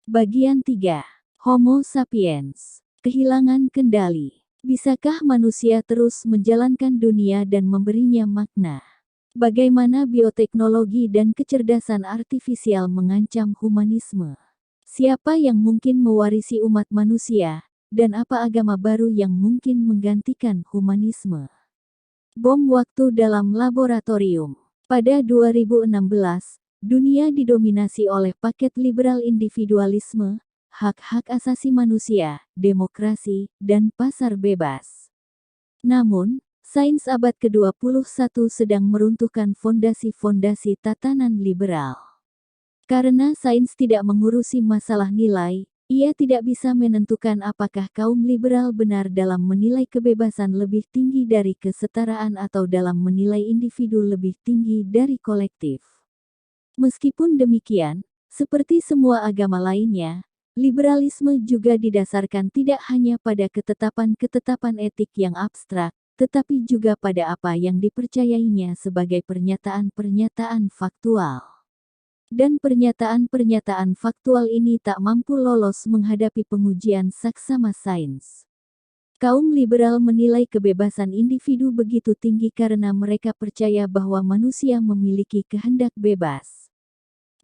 Bagian 3. Homo sapiens. Kehilangan kendali. Bisakah manusia terus menjalankan dunia dan memberinya makna? Bagaimana bioteknologi dan kecerdasan artifisial mengancam humanisme? Siapa yang mungkin mewarisi umat manusia, dan apa agama baru yang mungkin menggantikan humanisme? Bom waktu dalam laboratorium. Pada 2016, dunia didominasi oleh paket liberal individualisme, hak-hak asasi manusia, demokrasi, dan pasar bebas. Namun, sains abad ke-21 sedang meruntuhkan fondasi-fondasi tatanan liberal. Karena sains tidak mengurusi masalah nilai, ia tidak bisa menentukan apakah kaum liberal benar dalam menilai kebebasan lebih tinggi dari kesetaraan atau dalam menilai individu lebih tinggi dari kolektif. Meskipun demikian, seperti semua agama lainnya, liberalisme juga didasarkan tidak hanya pada ketetapan-ketetapan etik yang abstrak, tetapi juga pada apa yang dipercayainya sebagai pernyataan-pernyataan faktual. Dan pernyataan-pernyataan faktual ini tak mampu lolos menghadapi pengujian saksama sains. Kaum liberal menilai kebebasan individu begitu tinggi karena mereka percaya bahwa manusia memiliki kehendak bebas.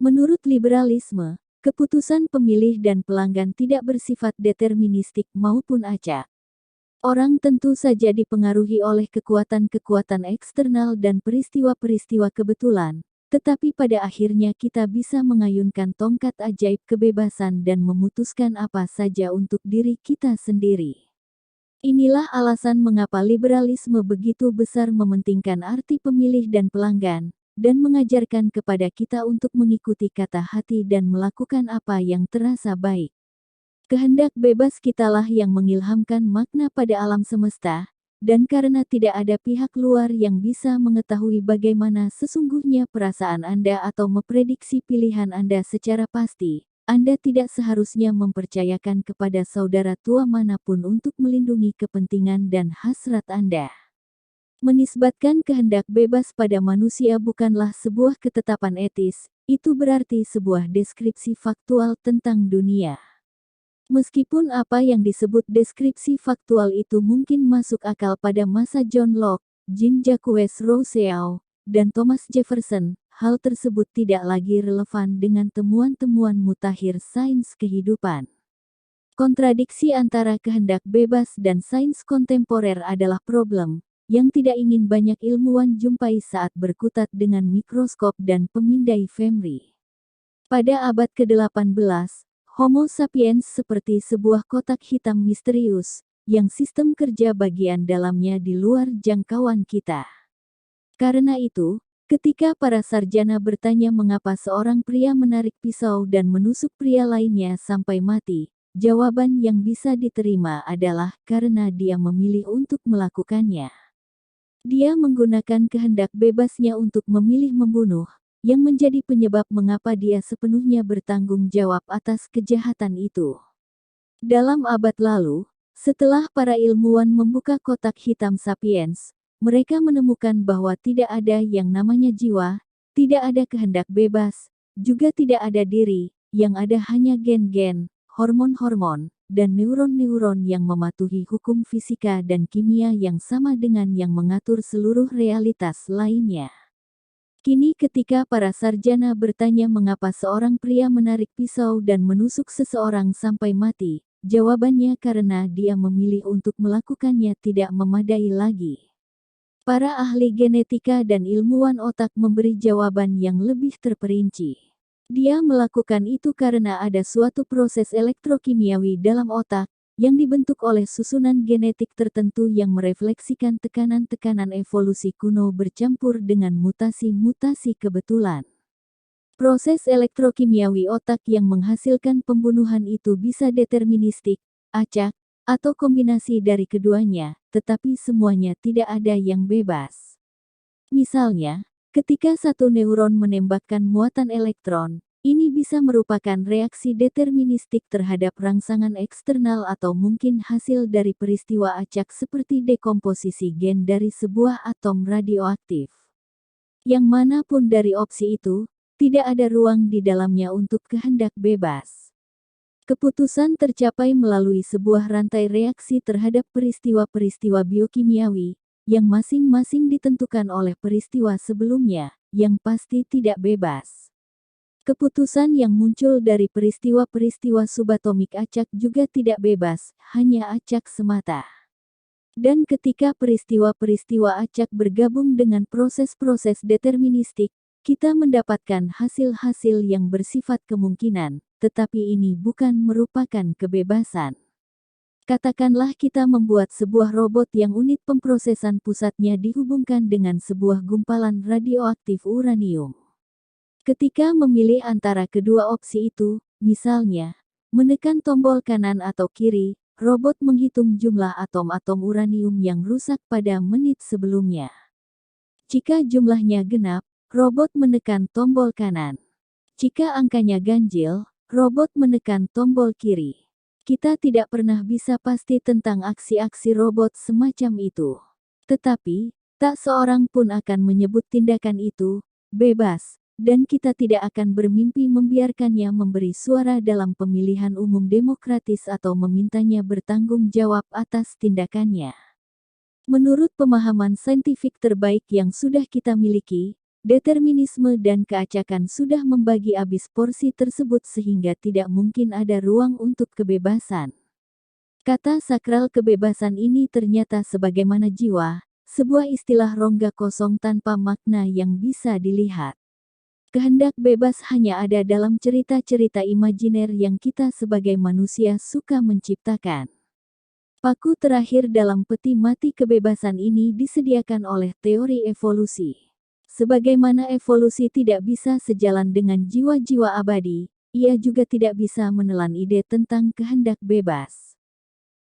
Menurut liberalisme, keputusan pemilih dan pelanggan tidak bersifat deterministik maupun acak. Orang tentu saja dipengaruhi oleh kekuatan-kekuatan eksternal dan peristiwa-peristiwa kebetulan. Tetapi pada akhirnya kita bisa mengayunkan tongkat ajaib kebebasan dan memutuskan apa saja untuk diri kita sendiri. Inilah alasan mengapa liberalisme begitu besar mementingkan arti pemilih dan pelanggan, dan mengajarkan kepada kita untuk mengikuti kata hati dan melakukan apa yang terasa baik. Kehendak bebas kitalah yang mengilhamkan makna pada alam semesta. Dan karena tidak ada pihak luar yang bisa mengetahui bagaimana sesungguhnya perasaan Anda atau memprediksi pilihan Anda secara pasti, Anda tidak seharusnya mempercayakan kepada saudara tua manapun untuk melindungi kepentingan dan hasrat Anda. Menisbatkan kehendak bebas pada manusia bukanlah sebuah ketetapan etis, itu berarti sebuah deskripsi faktual tentang dunia. Meskipun apa yang disebut deskripsi faktual itu mungkin masuk akal pada masa John Locke, Jean-Jacques Rousseau, dan Thomas Jefferson, hal tersebut tidak lagi relevan dengan temuan-temuan mutakhir sains kehidupan. Kontradiksi antara kehendak bebas dan sains kontemporer adalah problem yang tidak ingin banyak ilmuwan jumpai saat berkutat dengan mikroskop dan pemindai Fimry. Pada abad ke-18, Homo sapiens seperti sebuah kotak hitam misterius, yang sistem kerja bagian dalamnya di luar jangkauan kita. Karena itu, ketika para sarjana bertanya mengapa seorang pria menarik pisau dan menusuk pria lainnya sampai mati, jawaban yang bisa diterima adalah karena dia memilih untuk melakukannya. Dia menggunakan kehendak bebasnya untuk memilih membunuh, yang menjadi penyebab mengapa dia sepenuhnya bertanggung jawab atas kejahatan itu. Dalam abad lalu, setelah para ilmuwan membuka kotak hitam sapiens, mereka menemukan bahwa tidak ada yang namanya jiwa, tidak ada kehendak bebas, juga tidak ada diri, yang ada hanya gen-gen, hormon-hormon, dan neuron-neuron yang mematuhi hukum fisika dan kimia yang sama dengan yang mengatur seluruh realitas lainnya. Kini ketika para sarjana bertanya mengapa seorang pria menarik pisau dan menusuk seseorang sampai mati, jawabannya karena dia memilih untuk melakukannya tidak memadai lagi. Para ahli genetika dan ilmuwan otak memberi jawaban yang lebih terperinci. Dia melakukan itu karena ada suatu proses elektrokimiawi dalam otak, yang dibentuk oleh susunan genetik tertentu yang merefleksikan tekanan-tekanan evolusi kuno bercampur dengan mutasi-mutasi kebetulan. Proses elektrokimiawi otak yang menghasilkan pembunuhan itu bisa deterministik, acak, atau kombinasi dari keduanya, tetapi semuanya tidak ada yang bebas. Misalnya, ketika satu neuron menembakkan muatan elektron, ini bisa merupakan reaksi deterministik terhadap rangsangan eksternal atau mungkin hasil dari peristiwa acak seperti dekomposisi gen dari sebuah atom radioaktif. Yang manapun dari opsi itu, tidak ada ruang di dalamnya untuk kehendak bebas. Keputusan tercapai melalui sebuah rantai reaksi terhadap peristiwa-peristiwa biokimiawi, yang masing-masing ditentukan oleh peristiwa sebelumnya, yang pasti tidak bebas. Keputusan yang muncul dari peristiwa-peristiwa subatomik acak juga tidak bebas, hanya acak semata. Dan ketika peristiwa-peristiwa acak bergabung dengan proses-proses deterministik, kita mendapatkan hasil-hasil yang bersifat kemungkinan, tetapi ini bukan merupakan kebebasan. Katakanlah kita membuat sebuah robot yang unit pemprosesan pusatnya dihubungkan dengan sebuah gumpalan radioaktif uranium. Ketika memilih antara kedua opsi itu, misalnya, menekan tombol kanan atau kiri, robot menghitung jumlah atom-atom uranium yang rusak pada menit sebelumnya. Jika jumlahnya genap, robot menekan tombol kanan. Jika angkanya ganjil, robot menekan tombol kiri. Kita tidak pernah bisa pasti tentang aksi-aksi robot semacam itu. Tetapi, tak seorang pun akan menyebut tindakan itu bebas, dan kita tidak akan bermimpi membiarkannya memberi suara dalam pemilihan umum demokratis atau memintanya bertanggung jawab atas tindakannya. Menurut pemahaman saintifik terbaik yang sudah kita miliki, determinisme dan keacakan sudah membagi habis porsi tersebut sehingga tidak mungkin ada ruang untuk kebebasan. Kata sakral kebebasan ini ternyata sebagaimana jiwa, sebuah istilah rongga kosong tanpa makna yang bisa dilihat. Kehendak bebas hanya ada dalam cerita-cerita imajiner yang kita sebagai manusia suka menciptakan. Paku terakhir dalam peti mati kebebasan ini disediakan oleh teori evolusi. Sebagaimana evolusi tidak bisa sejalan dengan jiwa-jiwa abadi, ia juga tidak bisa menelan ide tentang kehendak bebas.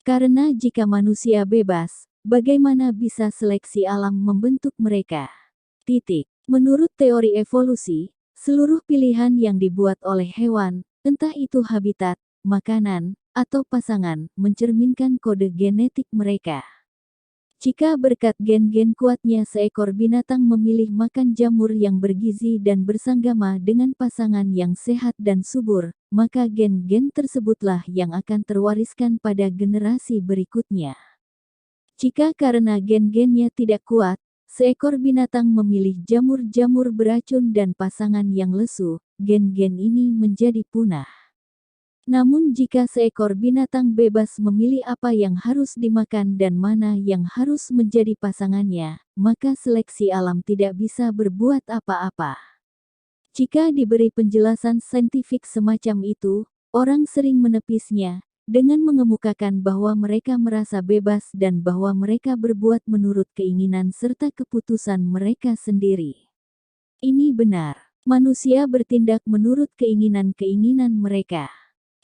Karena jika manusia bebas, bagaimana bisa seleksi alam membentuk mereka? Menurut teori evolusi, seluruh pilihan yang dibuat oleh hewan, entah itu habitat, makanan, atau pasangan, mencerminkan kode genetik mereka. Jika berkat gen-gen kuatnya seekor binatang memilih makan jamur yang bergizi dan bersanggama dengan pasangan yang sehat dan subur, maka gen-gen tersebutlah yang akan terwariskan pada generasi berikutnya. Jika karena gen-gennya tidak kuat, seekor binatang memilih jamur-jamur beracun dan pasangan yang lesu, gen-gen ini menjadi punah. Namun jika seekor binatang bebas memilih apa yang harus dimakan dan mana yang harus menjadi pasangannya, maka seleksi alam tidak bisa berbuat apa-apa. Jika diberi penjelasan saintifik semacam itu, orang sering menepisnya, dengan mengemukakan bahwa mereka merasa bebas dan bahwa mereka berbuat menurut keinginan serta keputusan mereka sendiri. Ini benar. Manusia bertindak menurut keinginan-keinginan mereka.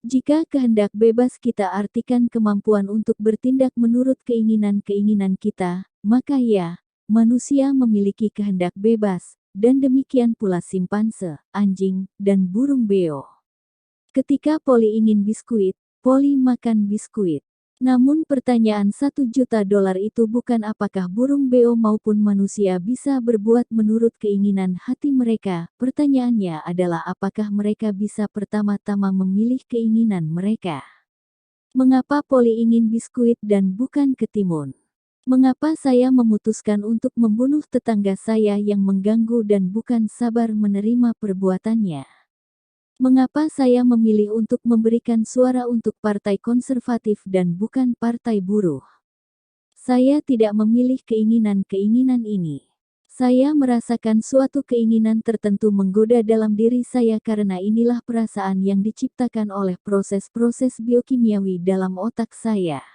Jika kehendak bebas kita artikan kemampuan untuk bertindak menurut keinginan-keinginan kita, maka ya, manusia memiliki kehendak bebas, dan demikian pula simpanse, anjing, dan burung beo. Ketika Polly ingin biskuit, Polly makan biskuit. Namun pertanyaan $1 juta itu bukan apakah burung beo maupun manusia bisa berbuat menurut keinginan hati mereka. Pertanyaannya adalah apakah mereka bisa pertama-tama memilih keinginan mereka. Mengapa Polly ingin biskuit dan bukan ketimun? Mengapa saya memutuskan untuk membunuh tetangga saya yang mengganggu dan bukan sabar menerima perbuatannya? Mengapa saya memilih untuk memberikan suara untuk partai konservatif dan bukan partai buruh? Saya tidak memilih keinginan-keinginan ini. Saya merasakan suatu keinginan tertentu menggoda dalam diri saya karena inilah perasaan yang diciptakan oleh proses-proses biokimiawi dalam otak saya.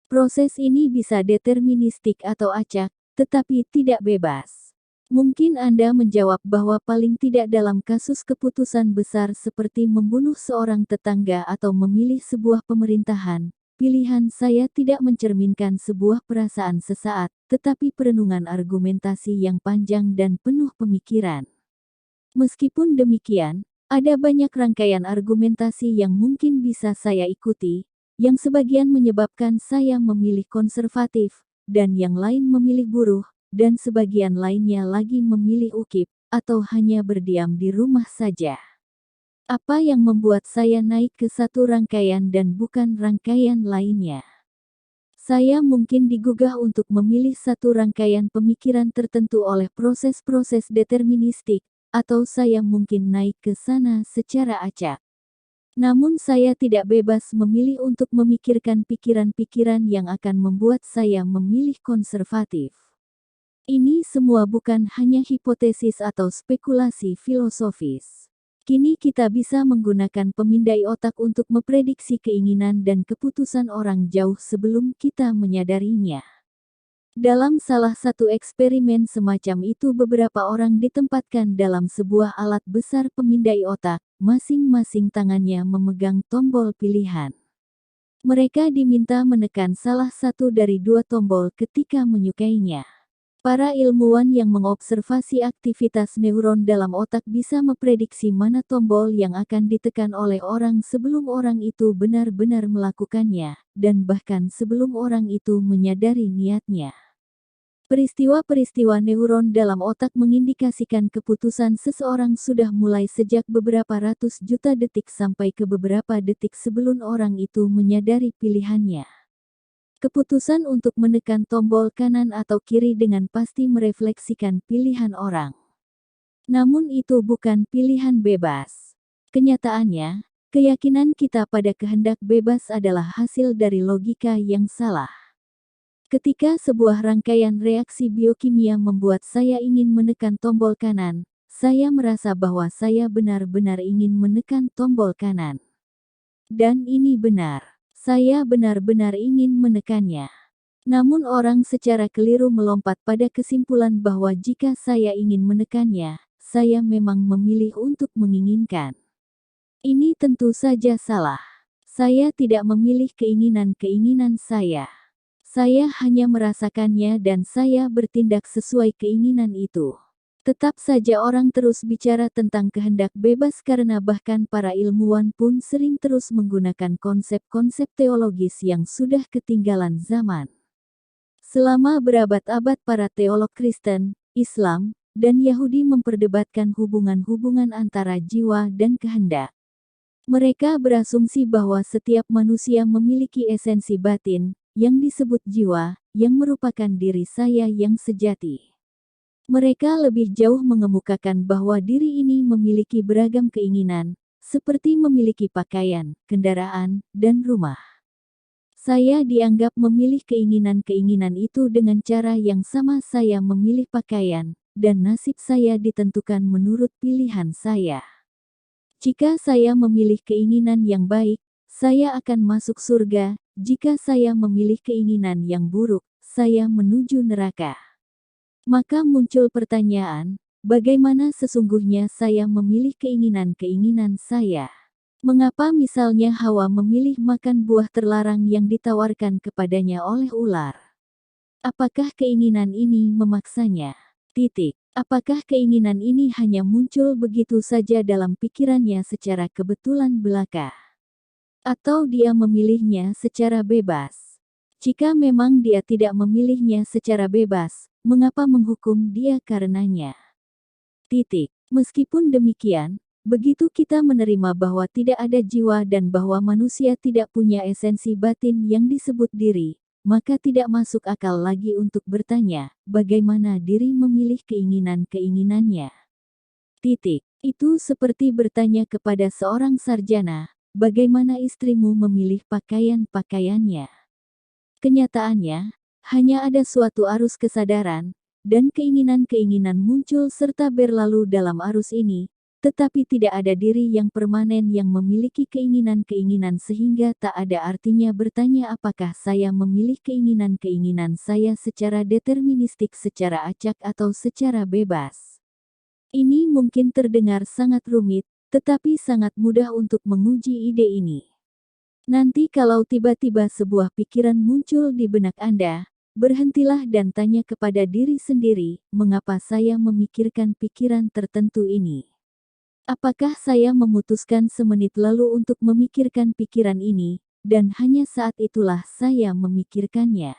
Proses ini bisa deterministik atau acak, tetapi tidak bebas. Mungkin Anda menjawab bahwa paling tidak dalam kasus keputusan besar seperti membunuh seorang tetangga atau memilih sebuah pemerintahan, pilihan saya tidak mencerminkan sebuah perasaan sesaat, tetapi perenungan argumentasi yang panjang dan penuh pemikiran. Meskipun demikian, ada banyak rangkaian argumentasi yang mungkin bisa saya ikuti, yang sebagian menyebabkan saya memilih konservatif, dan yang lain memilih buruh, dan sebagian lainnya lagi memilih UKIP, atau hanya berdiam di rumah saja. Apa yang membuat saya naik ke satu rangkaian dan bukan rangkaian lainnya? Saya mungkin digugah untuk memilih satu rangkaian pemikiran tertentu oleh proses-proses deterministik, atau saya mungkin naik ke sana secara acak. Namun saya tidak bebas memilih untuk memikirkan pikiran-pikiran yang akan membuat saya memilih konservatif. Ini semua bukan hanya hipotesis atau spekulasi filosofis. Kini kita bisa menggunakan pemindai otak untuk memprediksi keinginan dan keputusan orang jauh sebelum kita menyadarinya. Dalam salah satu eksperimen semacam itu beberapa orang ditempatkan dalam sebuah alat besar pemindai otak, masing-masing tangannya memegang tombol pilihan. Mereka diminta menekan salah satu dari dua tombol ketika menyukainya. Para ilmuwan yang mengobservasi aktivitas neuron dalam otak bisa memprediksi mana tombol yang akan ditekan oleh orang sebelum orang itu benar-benar melakukannya, dan bahkan sebelum orang itu menyadari niatnya. Peristiwa-peristiwa neuron dalam otak mengindikasikan keputusan seseorang sudah mulai sejak beberapa ratus juta detik sampai ke beberapa detik sebelum orang itu menyadari pilihannya. Keputusan untuk menekan tombol kanan atau kiri dengan pasti merefleksikan pilihan orang. Namun itu bukan pilihan bebas. Kenyataannya, keyakinan kita pada kehendak bebas adalah hasil dari logika yang salah. Ketika sebuah rangkaian reaksi biokimia membuat saya ingin menekan tombol kanan, saya merasa bahwa saya benar-benar ingin menekan tombol kanan. Dan ini benar. Saya benar-benar ingin menekannya. Namun orang secara keliru melompat pada kesimpulan bahwa jika saya ingin menekannya, saya memang memilih untuk menginginkan. Ini tentu saja salah. Saya tidak memilih keinginan-keinginan saya. Saya hanya merasakannya dan saya bertindak sesuai keinginan itu. Tetap saja orang terus bicara tentang kehendak bebas karena bahkan para ilmuwan pun sering terus menggunakan konsep-konsep teologis yang sudah ketinggalan zaman. Selama berabad-abad para teolog Kristen, Islam, dan Yahudi memperdebatkan hubungan-hubungan antara jiwa dan kehendak. Mereka berasumsi bahwa setiap manusia memiliki esensi batin, yang disebut jiwa, yang merupakan diri saya yang sejati. Mereka lebih jauh mengemukakan bahwa diri ini memiliki beragam keinginan, seperti memiliki pakaian, kendaraan, dan rumah. Saya dianggap memilih keinginan-keinginan itu dengan cara yang sama saya memilih pakaian, dan nasib saya ditentukan menurut pilihan saya. Jika saya memilih keinginan yang baik, saya akan masuk surga. Jika saya memilih keinginan yang buruk, saya menuju neraka. Maka muncul pertanyaan, bagaimana sesungguhnya saya memilih keinginan-keinginan saya? Mengapa misalnya Hawa memilih makan buah terlarang yang ditawarkan kepadanya oleh ular? Apakah keinginan ini memaksanya? Apakah keinginan ini hanya muncul begitu saja dalam pikirannya secara kebetulan belaka? Atau dia memilihnya secara bebas? Jika memang dia tidak memilihnya secara bebas, mengapa menghukum dia karenanya? Meskipun demikian, begitu kita menerima bahwa tidak ada jiwa dan bahwa manusia tidak punya esensi batin yang disebut diri, maka tidak masuk akal lagi untuk bertanya, bagaimana diri memilih keinginan-keinginannya. Itu seperti bertanya kepada seorang sarjana, bagaimana istrimu memilih pakaian-pakaiannya. Kenyataannya, hanya ada suatu arus kesadaran, dan keinginan-keinginan muncul serta berlalu dalam arus ini, tetapi tidak ada diri yang permanen yang memiliki keinginan-keinginan sehingga tak ada artinya bertanya apakah saya memilih keinginan-keinginan saya secara deterministik secara acak atau secara bebas. Ini mungkin terdengar sangat rumit, tetapi sangat mudah untuk menguji ide ini. Nanti kalau tiba-tiba sebuah pikiran muncul di benak Anda, berhentilah dan tanya kepada diri sendiri, mengapa saya memikirkan pikiran tertentu ini? Apakah saya memutuskan semenit lalu untuk memikirkan pikiran ini, dan hanya saat itulah saya memikirkannya?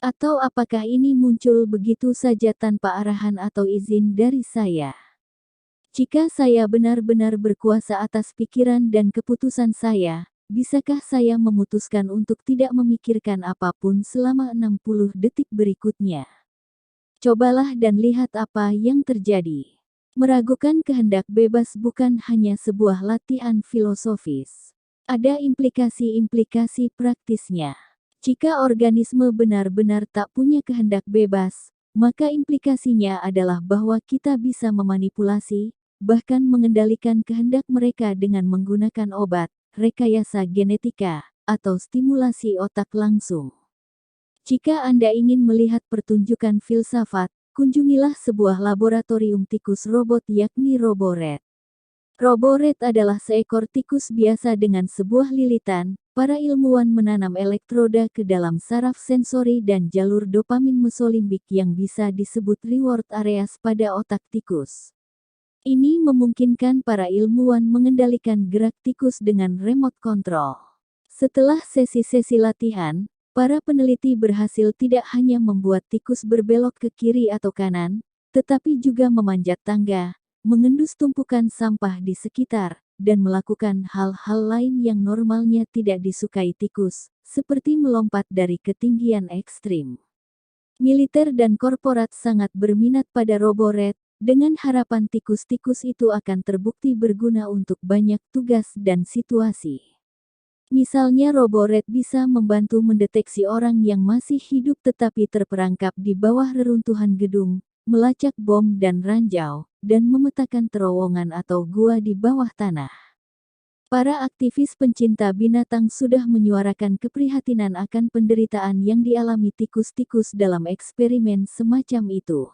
Atau apakah ini muncul begitu saja tanpa arahan atau izin dari saya? Jika saya benar-benar berkuasa atas pikiran dan keputusan saya, bisakah saya memutuskan untuk tidak memikirkan apapun selama 60 detik berikutnya? Cobalah dan lihat apa yang terjadi. Meragukan kehendak bebas bukan hanya sebuah latihan filosofis. Ada implikasi-implikasi praktisnya. Jika organisme benar-benar tak punya kehendak bebas, maka implikasinya adalah bahwa kita bisa memanipulasi, bahkan mengendalikan kehendak mereka dengan menggunakan obat, rekayasa genetika, atau stimulasi otak langsung. Jika Anda ingin melihat pertunjukan filsafat, kunjungilah sebuah laboratorium tikus robot yakni Roboret. Roboret adalah seekor tikus biasa dengan sebuah lilitan. Para ilmuwan menanam elektroda ke dalam saraf sensori dan jalur dopamin mesolimbik yang bisa disebut reward areas pada otak tikus. Ini memungkinkan para ilmuwan mengendalikan gerak tikus dengan remote control. Setelah sesi-sesi latihan, para peneliti berhasil tidak hanya membuat tikus berbelok ke kiri atau kanan, tetapi juga memanjat tangga, mengendus tumpukan sampah di sekitar, dan melakukan hal-hal lain yang normalnya tidak disukai tikus, seperti melompat dari ketinggian ekstrim. Militer dan korporat sangat berminat pada Roboret, dengan harapan tikus-tikus itu akan terbukti berguna untuk banyak tugas dan situasi. Misalnya Roboret bisa membantu mendeteksi orang yang masih hidup tetapi terperangkap di bawah reruntuhan gedung, melacak bom dan ranjau, dan memetakan terowongan atau gua di bawah tanah. Para aktivis pencinta binatang sudah menyuarakan keprihatinan akan penderitaan yang dialami tikus-tikus dalam eksperimen semacam itu.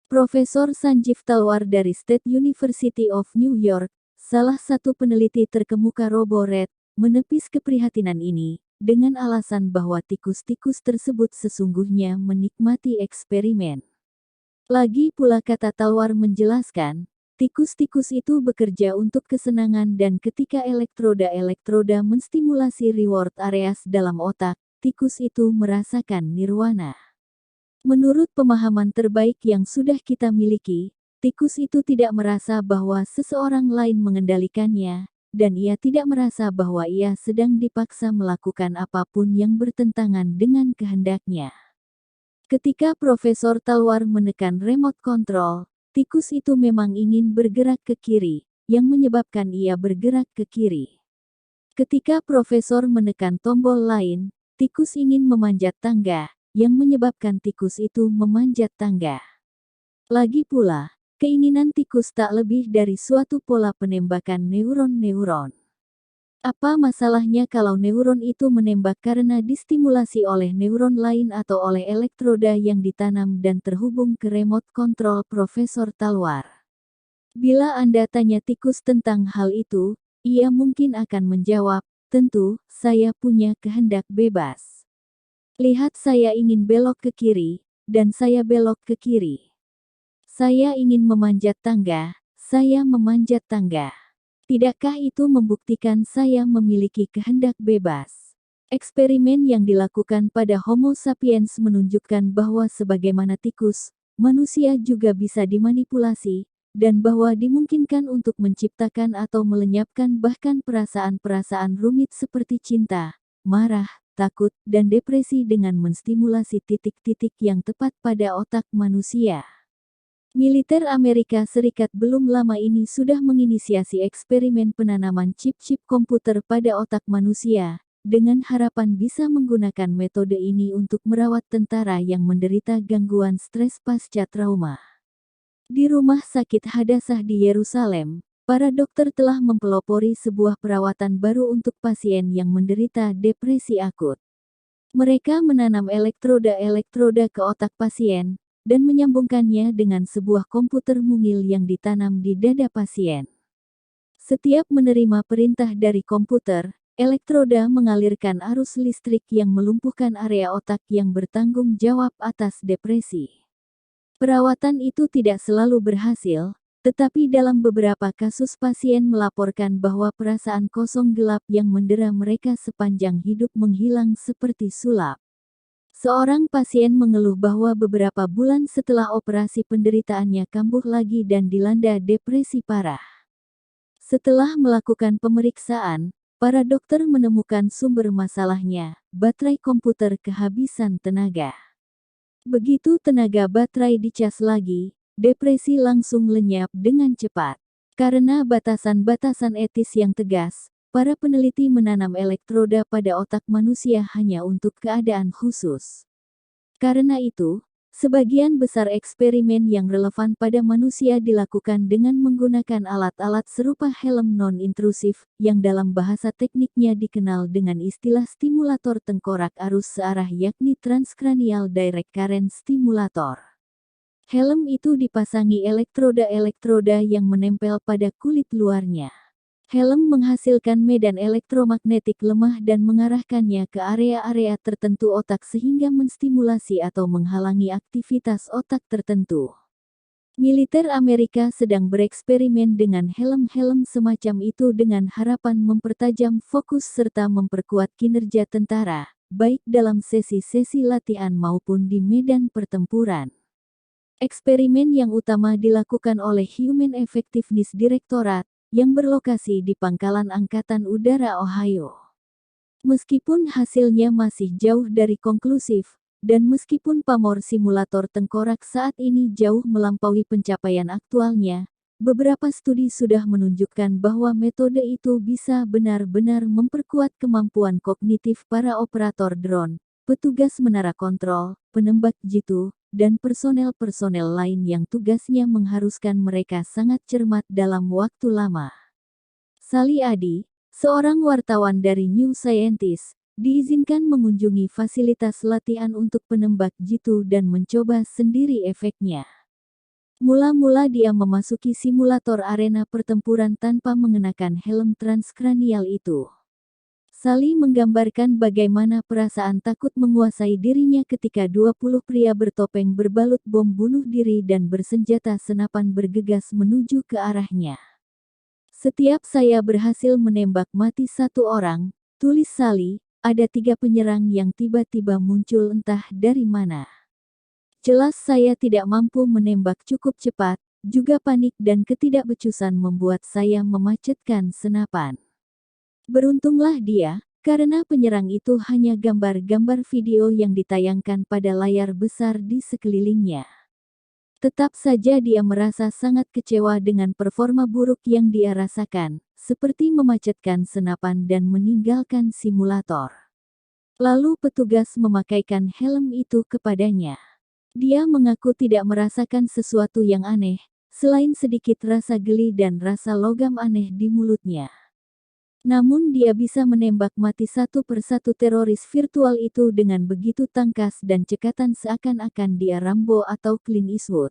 Profesor Sanjeev Talwar dari State University of New York, salah satu peneliti terkemuka Roboret, menepis keprihatinan ini, dengan alasan bahwa tikus-tikus tersebut sesungguhnya menikmati eksperimen. Lagi pula kata Talwar menjelaskan, tikus-tikus itu bekerja untuk kesenangan dan ketika elektroda-elektroda menstimulasi reward areas dalam otak, tikus itu merasakan nirwana. Menurut pemahaman terbaik yang sudah kita miliki, tikus itu tidak merasa bahwa seseorang lain mengendalikannya, dan ia tidak merasa bahwa ia sedang dipaksa melakukan apapun yang bertentangan dengan kehendaknya. Ketika Profesor Talwar menekan remote control, tikus itu memang ingin bergerak ke kiri, yang menyebabkan ia bergerak ke kiri. Ketika Profesor menekan tombol lain, tikus ingin memanjat tangga, yang menyebabkan tikus itu memanjat tangga. Lagi pula, keinginan tikus tak lebih dari suatu pola penembakan neuron-neuron. Apa masalahnya kalau neuron itu menembak karena distimulasi oleh neuron lain atau oleh elektroda yang ditanam dan terhubung ke remote control Profesor Talwar? Bila Anda tanya tikus tentang hal itu, ia mungkin akan menjawab, tentu, saya punya kehendak bebas. Lihat, saya ingin belok ke kiri, dan saya belok ke kiri. Saya ingin memanjat tangga, saya memanjat tangga. Tidakkah itu membuktikan saya memiliki kehendak bebas? Eksperimen yang dilakukan pada Homo sapiens menunjukkan bahwa sebagaimana tikus, manusia juga bisa dimanipulasi, dan bahwa dimungkinkan untuk menciptakan atau melenyapkan bahkan perasaan-perasaan rumit seperti cinta, marah, takut, dan depresi dengan menstimulasi titik-titik yang tepat pada otak manusia. Militer Amerika Serikat belum lama ini sudah menginisiasi eksperimen penanaman chip-chip komputer pada otak manusia, dengan harapan bisa menggunakan metode ini untuk merawat tentara yang menderita gangguan stres pasca trauma. Di Rumah Sakit Hadassah di Yerusalem, para dokter telah mempelopori sebuah perawatan baru untuk pasien yang menderita depresi akut. Mereka menanam elektroda-elektroda ke otak pasien, dan menyambungkannya dengan sebuah komputer mungil yang ditanam di dada pasien. Setiap menerima perintah dari komputer, elektroda mengalirkan arus listrik yang melumpuhkan area otak yang bertanggung jawab atas depresi. Perawatan itu tidak selalu berhasil, tetapi dalam beberapa kasus pasien melaporkan bahwa perasaan kosong gelap yang mendera mereka sepanjang hidup menghilang seperti sulap. Seorang pasien mengeluh bahwa beberapa bulan setelah operasi penderitaannya kambuh lagi dan dilanda depresi parah. Setelah melakukan pemeriksaan, para dokter menemukan sumber masalahnya, baterai komputer kehabisan tenaga. Begitu tenaga baterai dicas lagi, depresi langsung lenyap dengan cepat. Karena batasan-batasan etis yang tegas, para peneliti menanam elektroda pada otak manusia hanya untuk keadaan khusus. Karena itu, sebagian besar eksperimen yang relevan pada manusia dilakukan dengan menggunakan alat-alat serupa helm non-intrusif, yang dalam bahasa tekniknya dikenal dengan istilah stimulator tengkorak arus searah yakni transkranial direct current stimulator. Helm itu dipasangi elektroda-elektroda yang menempel pada kulit luarnya. Helm menghasilkan medan elektromagnetik lemah dan mengarahkannya ke area-area tertentu otak sehingga menstimulasi atau menghalangi aktivitas otak tertentu. Militer Amerika sedang bereksperimen dengan helm-helm semacam itu dengan harapan mempertajam fokus serta memperkuat kinerja tentara, baik dalam sesi-sesi latihan maupun di medan pertempuran. Eksperimen yang utama dilakukan oleh Human Effectiveness Directorate, yang berlokasi di Pangkalan Angkatan Udara Ohio. Meskipun hasilnya masih jauh dari konklusif, dan meskipun pamor simulator tengkorak saat ini jauh melampaui pencapaian aktualnya, beberapa studi sudah menunjukkan bahwa metode itu bisa benar-benar memperkuat kemampuan kognitif para operator drone, petugas menara kontrol, penembak jitu, dan personel-personel lain yang tugasnya mengharuskan mereka sangat cermat dalam waktu lama. Sally Adi, seorang wartawan dari New Scientist, diizinkan mengunjungi fasilitas latihan untuk penembak jitu dan mencoba sendiri efeknya. Mula-mula dia memasuki simulator arena pertempuran tanpa mengenakan helm transkranial itu. Sally menggambarkan bagaimana perasaan takut menguasai dirinya ketika 20 pria bertopeng berbalut bom bunuh diri dan bersenjata senapan bergegas menuju ke arahnya. Setiap saya berhasil menembak mati satu orang, tulis Sally, ada 3 penyerang yang tiba-tiba muncul entah dari mana. Jelas saya tidak mampu menembak cukup cepat, juga panik dan ketidakbecusan membuat saya memacetkan senapan. Beruntunglah dia, karena penyerang itu hanya gambar-gambar video yang ditayangkan pada layar besar di sekelilingnya. Tetap saja dia merasa sangat kecewa dengan performa buruk yang dia rasakan, seperti memacetkan senapan dan meninggalkan simulator. Lalu petugas memakaikan helm itu kepadanya. Dia mengaku tidak merasakan sesuatu yang aneh, selain sedikit rasa geli dan rasa logam aneh di mulutnya. Namun dia bisa menembak mati satu persatu teroris virtual itu dengan begitu tangkas dan cekatan seakan-akan dia Rambo atau Clint Eastwood.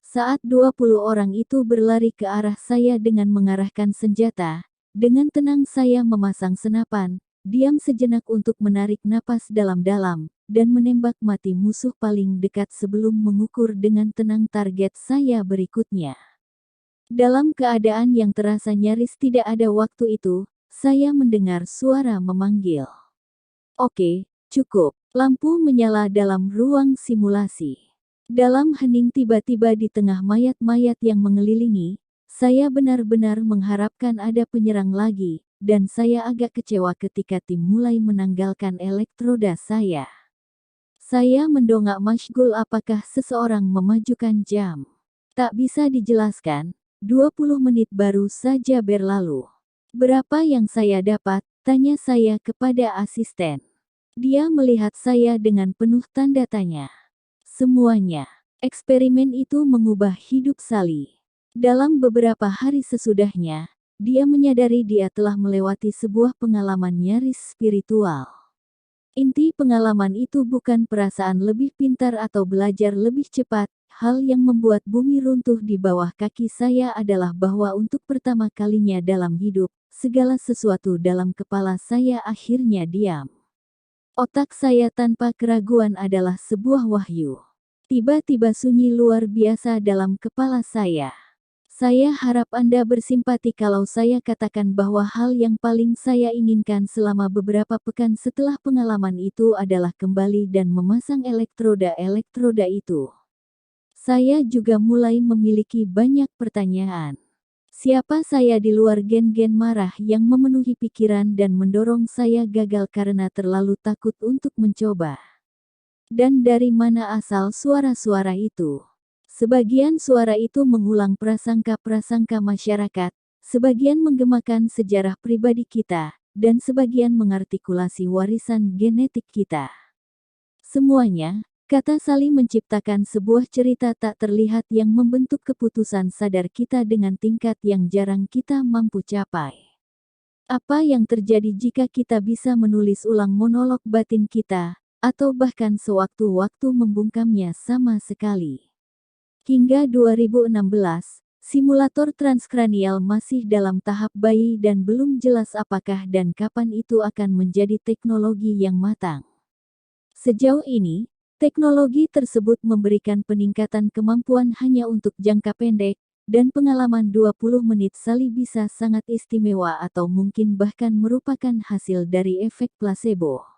Saat 20 orang itu berlari ke arah saya dengan mengarahkan senjata, dengan tenang saya memasang senapan, diam sejenak untuk menarik napas dalam-dalam, dan menembak mati musuh paling dekat sebelum mengukur dengan tenang target saya berikutnya. Dalam keadaan yang terasa nyaris tidak ada waktu itu, saya mendengar suara memanggil. Oke, cukup. Lampu menyala dalam ruang simulasi. Dalam hening tiba-tiba di tengah mayat-mayat yang mengelilingi, saya benar-benar mengharapkan ada penyerang lagi, dan saya agak kecewa ketika tim mulai menanggalkan elektroda saya. Saya mendongak masyghul apakah seseorang memajukan jam. Tak bisa dijelaskan. 20 menit baru saja berlalu. Berapa yang saya dapat? Tanya saya kepada asisten. Dia melihat saya dengan penuh tanda tanya. Semuanya. Eksperimen itu mengubah hidup Sally. Dalam beberapa hari sesudahnya, dia menyadari dia telah melewati sebuah pengalaman nyaris spiritual. Inti pengalaman itu bukan perasaan lebih pintar atau belajar lebih cepat. Hal yang membuat bumi runtuh di bawah kaki saya adalah bahwa untuk pertama kalinya dalam hidup, segala sesuatu dalam kepala saya akhirnya diam. Otak saya tanpa keraguan adalah sebuah wahyu. Tiba-tiba sunyi luar biasa dalam kepala saya. Saya harap Anda bersimpati kalau saya katakan bahwa hal yang paling saya inginkan selama beberapa pekan setelah pengalaman itu adalah kembali dan memasang elektroda-elektroda itu. Saya juga mulai memiliki banyak pertanyaan. Siapa saya di luar gen-gen marah yang memenuhi pikiran dan mendorong saya gagal karena terlalu takut untuk mencoba? Dan dari mana asal suara-suara itu? Sebagian suara itu mengulang prasangka-prasangka masyarakat, sebagian menggemakan sejarah pribadi kita, dan sebagian mengartikulasi warisan genetik kita. Semuanya, kata saling menciptakan sebuah cerita tak terlihat yang membentuk keputusan sadar kita dengan tingkat yang jarang kita mampu capai. Apa yang terjadi jika kita bisa menulis ulang monolog batin kita, atau bahkan sewaktu-waktu membungkamnya sama sekali? Hingga 2016, simulator transkranial masih dalam tahap bayi dan belum jelas apakah dan kapan itu akan menjadi teknologi yang matang. Sejauh ini, teknologi tersebut memberikan peningkatan kemampuan hanya untuk jangka pendek, dan pengalaman 20 menit sekali bisa sangat istimewa atau mungkin bahkan merupakan hasil dari efek placebo.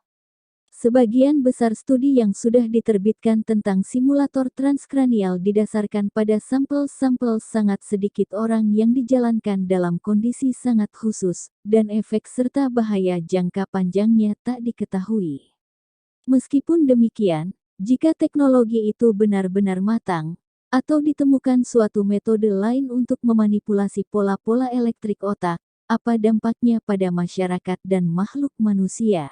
Sebagian besar studi yang sudah diterbitkan tentang simulator transkranial didasarkan pada sampel-sampel sangat sedikit orang yang dijalankan dalam kondisi sangat khusus, dan efek serta bahaya jangka panjangnya tak diketahui. Meskipun demikian, jika teknologi itu benar-benar matang, atau ditemukan suatu metode lain untuk memanipulasi pola-pola elektrik otak, apa dampaknya pada masyarakat dan makhluk manusia?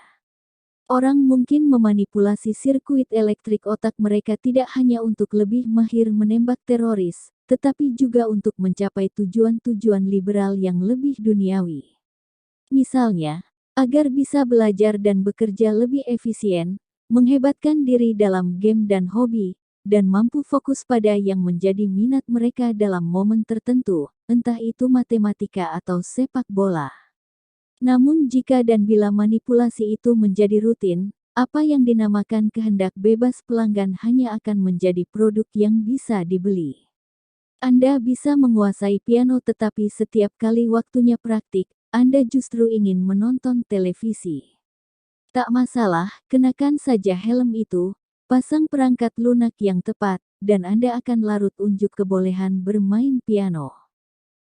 Orang mungkin memanipulasi sirkuit elektrik otak mereka tidak hanya untuk lebih mahir menembak teroris, tetapi juga untuk mencapai tujuan-tujuan liberal yang lebih duniawi. Misalnya, agar bisa belajar dan bekerja lebih efisien, menghebatkan diri dalam game dan hobi, dan mampu fokus pada yang menjadi minat mereka dalam momen tertentu, entah itu matematika atau sepak bola. Namun jika dan bila manipulasi itu menjadi rutin, apa yang dinamakan kehendak bebas pelanggan hanya akan menjadi produk yang bisa dibeli. Anda bisa menguasai piano tetapi setiap kali waktunya praktik, Anda justru ingin menonton televisi. Tak masalah, kenakan saja helm itu, pasang perangkat lunak yang tepat, dan Anda akan larut unjuk kebolehan bermain piano.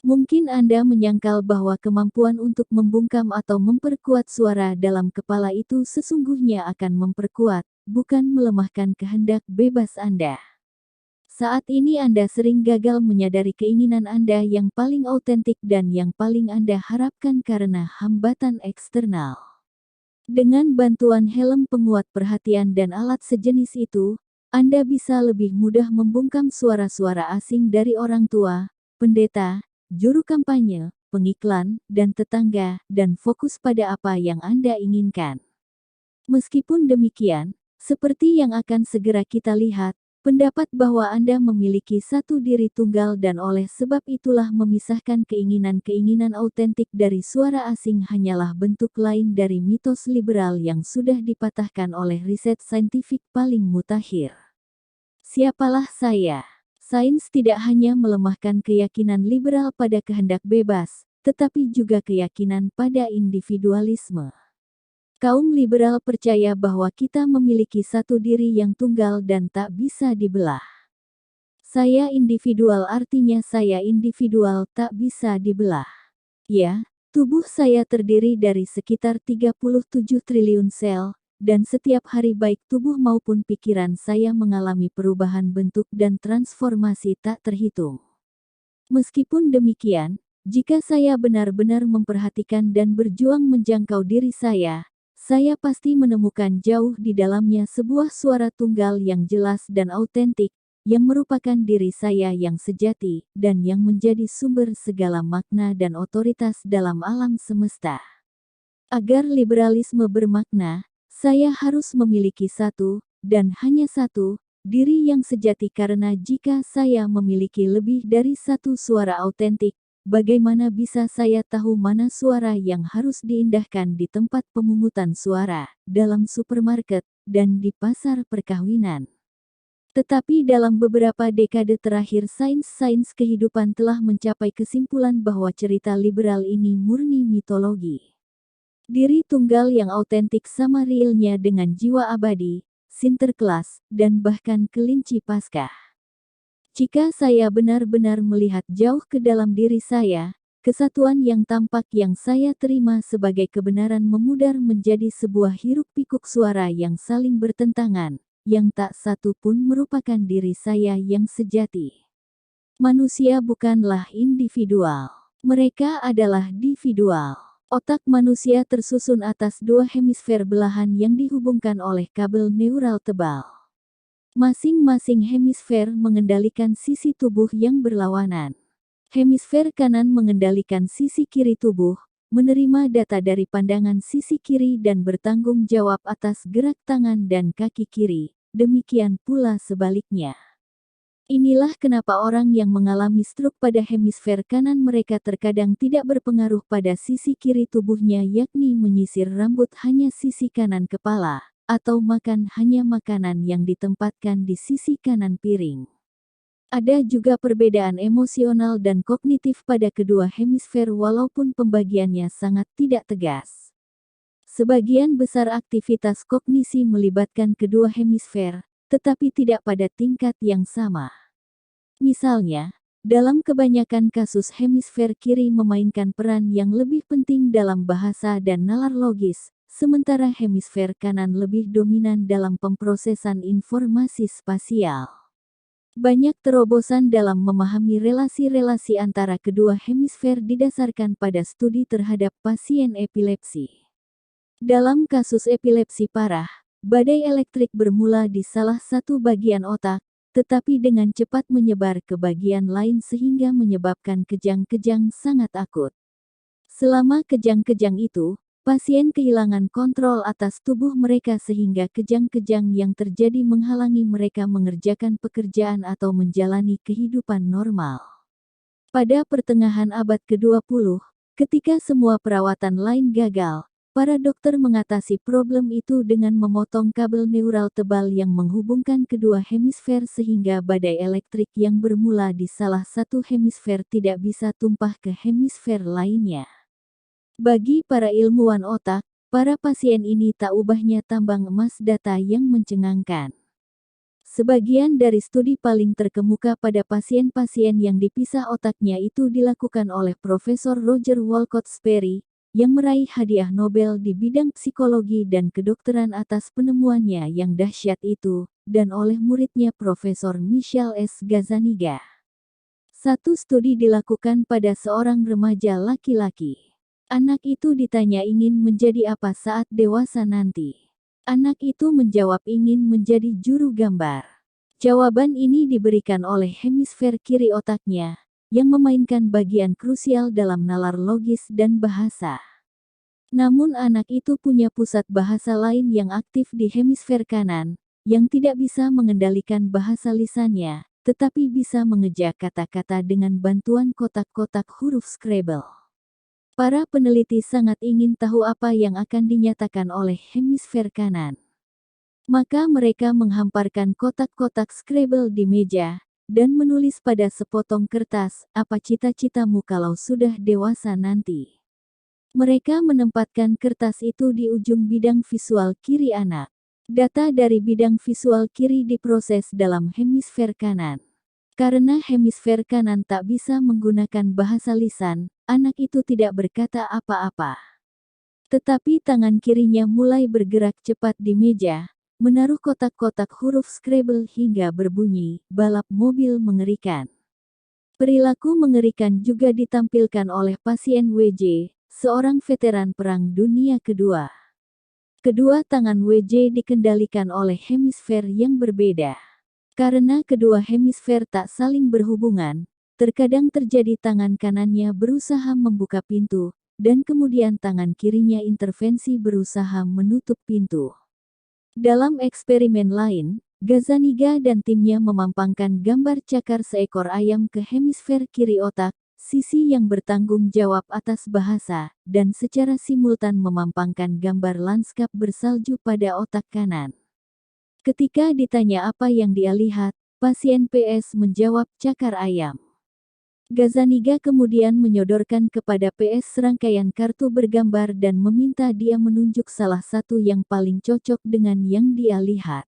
Mungkin Anda menyangkal bahwa kemampuan untuk membungkam atau memperkuat suara dalam kepala itu sesungguhnya akan memperkuat, bukan melemahkan kehendak bebas Anda. Saat ini Anda sering gagal menyadari keinginan Anda yang paling autentik dan yang paling Anda harapkan karena hambatan eksternal. Dengan bantuan helm penguat perhatian dan alat sejenis itu, Anda bisa lebih mudah membungkam suara-suara asing dari orang tua, pendeta, juru kampanye, pengiklan, dan tetangga, dan fokus pada apa yang Anda inginkan. Meskipun demikian, seperti yang akan segera kita lihat, pendapat bahwa Anda memiliki satu diri tunggal dan oleh sebab itulah memisahkan keinginan-keinginan autentik dari suara asing hanyalah bentuk lain dari mitos liberal yang sudah dipatahkan oleh riset saintifik paling mutakhir. Siapalah saya? Sains tidak hanya melemahkan keyakinan liberal pada kehendak bebas, tetapi juga keyakinan pada individualisme. Kaum liberal percaya bahwa kita memiliki satu diri yang tunggal dan tak bisa dibelah. Saya individual artinya saya individual tak bisa dibelah. Ya, tubuh saya terdiri dari sekitar 37 triliun sel, dan setiap hari baik tubuh maupun pikiran saya mengalami perubahan bentuk dan transformasi tak terhitung. Meskipun demikian, jika saya benar-benar memperhatikan dan berjuang menjangkau diri saya pasti menemukan jauh di dalamnya sebuah suara tunggal yang jelas dan autentik, yang merupakan diri saya yang sejati, dan yang menjadi sumber segala makna dan otoritas dalam alam semesta. Agar liberalisme bermakna, saya harus memiliki satu, dan hanya satu, diri yang sejati karena jika saya memiliki lebih dari satu suara autentik, bagaimana bisa saya tahu mana suara yang harus diindahkan di tempat pemungutan suara, dalam supermarket, dan di pasar perkawinan? Tetapi dalam beberapa dekade terakhir sains-sains kehidupan telah mencapai kesimpulan bahwa cerita liberal ini murni mitologi. Diri tunggal yang autentik sama realnya dengan jiwa abadi, Sinterklas, dan bahkan kelinci Paskah. Jika saya benar-benar melihat jauh ke dalam diri saya, kesatuan yang tampak yang saya terima sebagai kebenaran memudar menjadi sebuah hiruk-pikuk suara yang saling bertentangan, yang tak satu pun merupakan diri saya yang sejati. Manusia bukanlah individual. Mereka adalah individual. Otak manusia tersusun atas dua hemisfer belahan yang dihubungkan oleh kabel neural tebal. Masing-masing hemisfer mengendalikan sisi tubuh yang berlawanan. Hemisfer kanan mengendalikan sisi kiri tubuh, menerima data dari pandangan sisi kiri dan bertanggung jawab atas gerak tangan dan kaki kiri, demikian pula sebaliknya. Inilah kenapa orang yang mengalami stroke pada hemisfer kanan mereka terkadang tidak berpengaruh pada sisi kiri tubuhnya, yakni menyisir rambut hanya sisi kanan kepala, atau makan hanya makanan yang ditempatkan di sisi kanan piring. Ada juga perbedaan emosional dan kognitif pada kedua hemisfer walaupun pembagiannya sangat tidak tegas. Sebagian besar aktivitas kognisi melibatkan kedua hemisfer, tetapi tidak pada tingkat yang sama. Misalnya, dalam kebanyakan kasus hemisfer kiri memainkan peran yang lebih penting dalam bahasa dan nalar logis, sementara hemisfer kanan lebih dominan dalam pemrosesan informasi spasial. Banyak terobosan dalam memahami relasi-relasi antara kedua hemisfer didasarkan pada studi terhadap pasien epilepsi. Dalam kasus epilepsi parah, badai elektrik bermula di salah satu bagian otak, tetapi dengan cepat menyebar ke bagian lain sehingga menyebabkan kejang-kejang sangat akut. Selama kejang-kejang itu, pasien kehilangan kontrol atas tubuh mereka sehingga kejang-kejang yang terjadi menghalangi mereka mengerjakan pekerjaan atau menjalani kehidupan normal. Pada pertengahan abad ke-20, ketika semua perawatan lain gagal, para dokter mengatasi problem itu dengan memotong kabel neural tebal yang menghubungkan kedua hemisfer sehingga badai elektrik yang bermula di salah satu hemisfer tidak bisa tumpah ke hemisfer lainnya. Bagi para ilmuwan otak, para pasien ini tak ubahnya tambang emas data yang mencengangkan. Sebagian dari studi paling terkemuka pada pasien-pasien yang dipisah otaknya itu dilakukan oleh Profesor Roger Wolcott Sperry, yang meraih hadiah Nobel di bidang psikologi dan kedokteran atas penemuannya yang dahsyat itu, dan oleh muridnya Profesor Michel S. Gazzaniga. Satu studi dilakukan pada seorang remaja laki-laki. Anak itu ditanya ingin menjadi apa saat dewasa nanti. Anak itu menjawab ingin menjadi juru gambar. Jawaban ini diberikan oleh hemisfer kiri otaknya, yang memainkan bagian krusial dalam nalar logis dan bahasa. Namun anak itu punya pusat bahasa lain yang aktif di hemisfer kanan, yang tidak bisa mengendalikan bahasa lisannya, tetapi bisa mengejak kata-kata dengan bantuan kotak-kotak huruf Scrabble. Para peneliti sangat ingin tahu apa yang akan dinyatakan oleh hemisfer kanan. Maka mereka menghamparkan kotak-kotak Scrabble di meja, dan menulis pada sepotong kertas, apa cita-citamu kalau sudah dewasa nanti. Mereka menempatkan kertas itu di ujung bidang visual kiri anak. Data dari bidang visual kiri diproses dalam hemisfer kanan. Karena hemisfer kanan tak bisa menggunakan bahasa lisan, anak itu tidak berkata apa-apa. Tetapi tangan kirinya mulai bergerak cepat di meja, menaruh kotak-kotak huruf Scrabble hingga berbunyi, balap mobil mengerikan. Perilaku mengerikan juga ditampilkan oleh pasien WJ, seorang veteran Perang Dunia Kedua. Kedua tangan WJ dikendalikan oleh hemisfer yang berbeda. Karena kedua hemisfer tak saling berhubungan, terkadang terjadi tangan kanannya berusaha membuka pintu, dan kemudian tangan kirinya intervensi berusaha menutup pintu. Dalam eksperimen lain, Gazzaniga dan timnya memampangkan gambar cakar seekor ayam ke hemisfer kiri otak, sisi yang bertanggung jawab atas bahasa, dan secara simultan memampangkan gambar lanskap bersalju pada otak kanan. Ketika ditanya apa yang dia lihat, pasien PS menjawab cakar ayam. Gazaniga kemudian menyodorkan kepada PS serangkaian kartu bergambar dan meminta dia menunjuk salah satu yang paling cocok dengan yang dia lihat.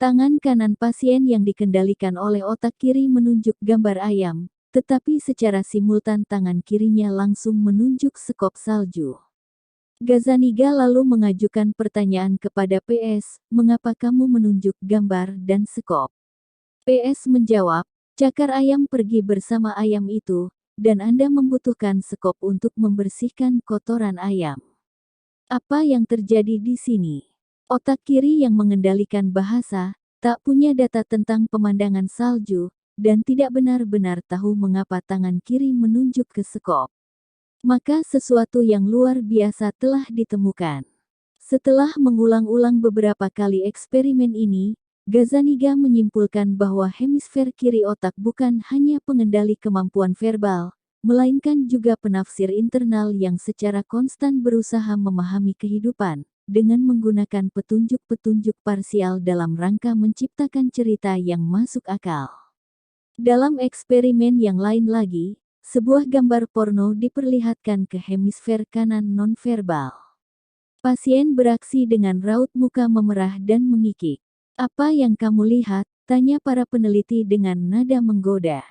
Tangan kanan pasien yang dikendalikan oleh otak kiri menunjuk gambar ayam, tetapi secara simultan tangan kirinya langsung menunjuk sekop salju. Gazaniga lalu mengajukan pertanyaan kepada PS, "Mengapa kamu menunjuk gambar dan sekop?" PS menjawab, "Cakar ayam pergi bersama ayam itu, dan Anda membutuhkan sekop untuk membersihkan kotoran ayam." Apa yang terjadi di sini? Otak kiri yang mengendalikan bahasa, tak punya data tentang pemandangan salju, dan tidak benar-benar tahu mengapa tangan kiri menunjuk ke sekop. Maka sesuatu yang luar biasa telah ditemukan. Setelah mengulang-ulang beberapa kali eksperimen ini, Gazaniga menyimpulkan bahwa hemisfer kiri otak bukan hanya pengendali kemampuan verbal, melainkan juga penafsir internal yang secara konstan berusaha memahami kehidupan, dengan menggunakan petunjuk-petunjuk parsial dalam rangka menciptakan cerita yang masuk akal. Dalam eksperimen yang lain lagi, sebuah gambar porno diperlihatkan ke hemisfer kanan nonverbal. Pasien beraksi dengan raut muka memerah dan mengikik. "Apa yang kamu lihat?" tanya para peneliti dengan nada menggoda.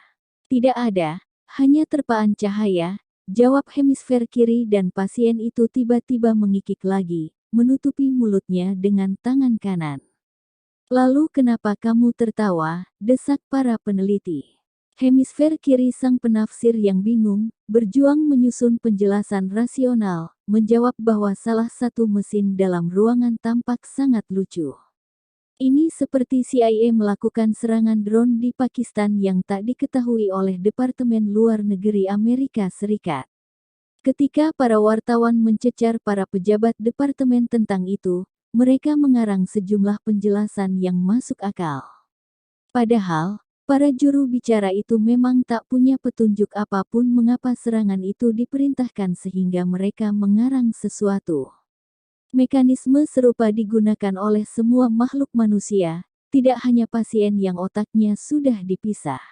"Tidak ada, hanya terpaan cahaya," jawab hemisfer kiri dan pasien itu tiba-tiba mengikik lagi, menutupi mulutnya dengan tangan kanan. "Lalu kenapa kamu tertawa?" desak para peneliti. Hemisfer kiri sang penafsir yang bingung, berjuang menyusun penjelasan rasional, menjawab bahwa salah satu mesin dalam ruangan tampak sangat lucu. Ini seperti CIA melakukan serangan drone di Pakistan yang tak diketahui oleh Departemen Luar Negeri Amerika Serikat. Ketika para wartawan mencecar para pejabat departemen tentang itu, mereka mengarang sejumlah penjelasan yang masuk akal. Padahal, para juru bicara itu memang tak punya petunjuk apapun mengapa serangan itu diperintahkan sehingga mereka mengarang sesuatu. Mekanisme serupa digunakan oleh semua makhluk manusia, tidak hanya pasien yang otaknya sudah dipisah.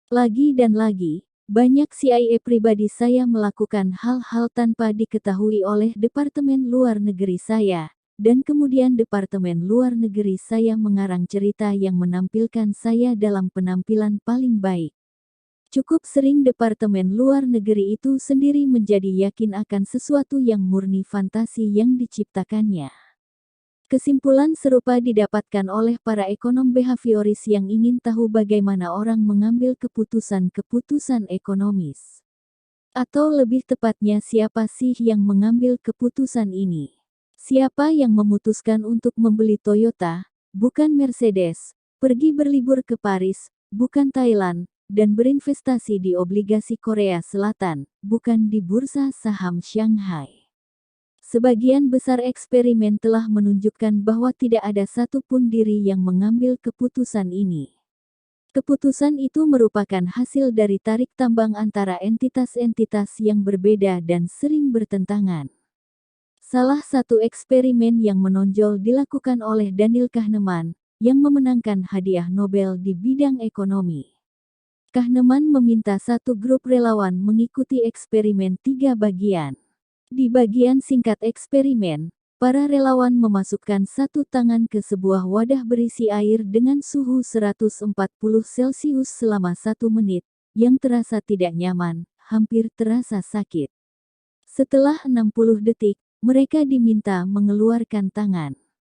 Lagi dan lagi, banyak CIA pribadi saya melakukan hal-hal tanpa diketahui oleh Departemen Luar Negeri saya, dan kemudian Departemen Luar Negeri saya mengarang cerita yang menampilkan saya dalam penampilan paling baik. Cukup sering Departemen Luar Negeri itu sendiri menjadi yakin akan sesuatu yang murni fantasi yang diciptakannya. Kesimpulan serupa didapatkan oleh para ekonom behavioris yang ingin tahu bagaimana orang mengambil keputusan-keputusan ekonomis. Atau lebih tepatnya siapa sih yang mengambil keputusan ini? Siapa yang memutuskan untuk membeli Toyota, bukan Mercedes, pergi berlibur ke Paris, bukan Thailand, dan berinvestasi di obligasi Korea Selatan, bukan di bursa saham Shanghai? Sebagian besar eksperimen telah menunjukkan bahwa tidak ada satupun diri yang mengambil keputusan ini. Keputusan itu merupakan hasil dari tarik tambang antara entitas-entitas yang berbeda dan sering bertentangan. Salah satu eksperimen yang menonjol dilakukan oleh Daniel Kahneman, yang memenangkan hadiah Nobel di bidang ekonomi. Kahneman meminta satu grup relawan mengikuti eksperimen 3 bagian. Di bagian singkat eksperimen, para relawan memasukkan satu tangan ke sebuah wadah berisi air dengan suhu 140 Celcius selama 1 menit, yang terasa tidak nyaman, hampir terasa sakit. Setelah 60 detik, mereka diminta mengeluarkan tangan.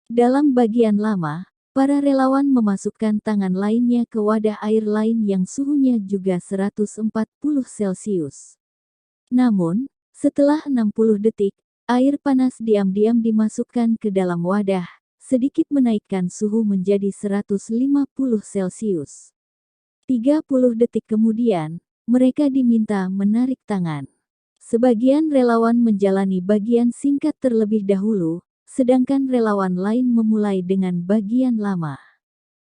Dalam bagian lama, para relawan memasukkan tangan lainnya ke wadah air lain yang suhunya juga 140 Celcius. Namun, setelah 60 detik, air panas diam-diam dimasukkan ke dalam wadah, sedikit menaikkan suhu menjadi 150 Celcius. 30 detik kemudian, mereka diminta menarik tangan. Sebagian relawan menjalani bagian singkat terlebih dahulu, sedangkan relawan lain memulai dengan bagian lama.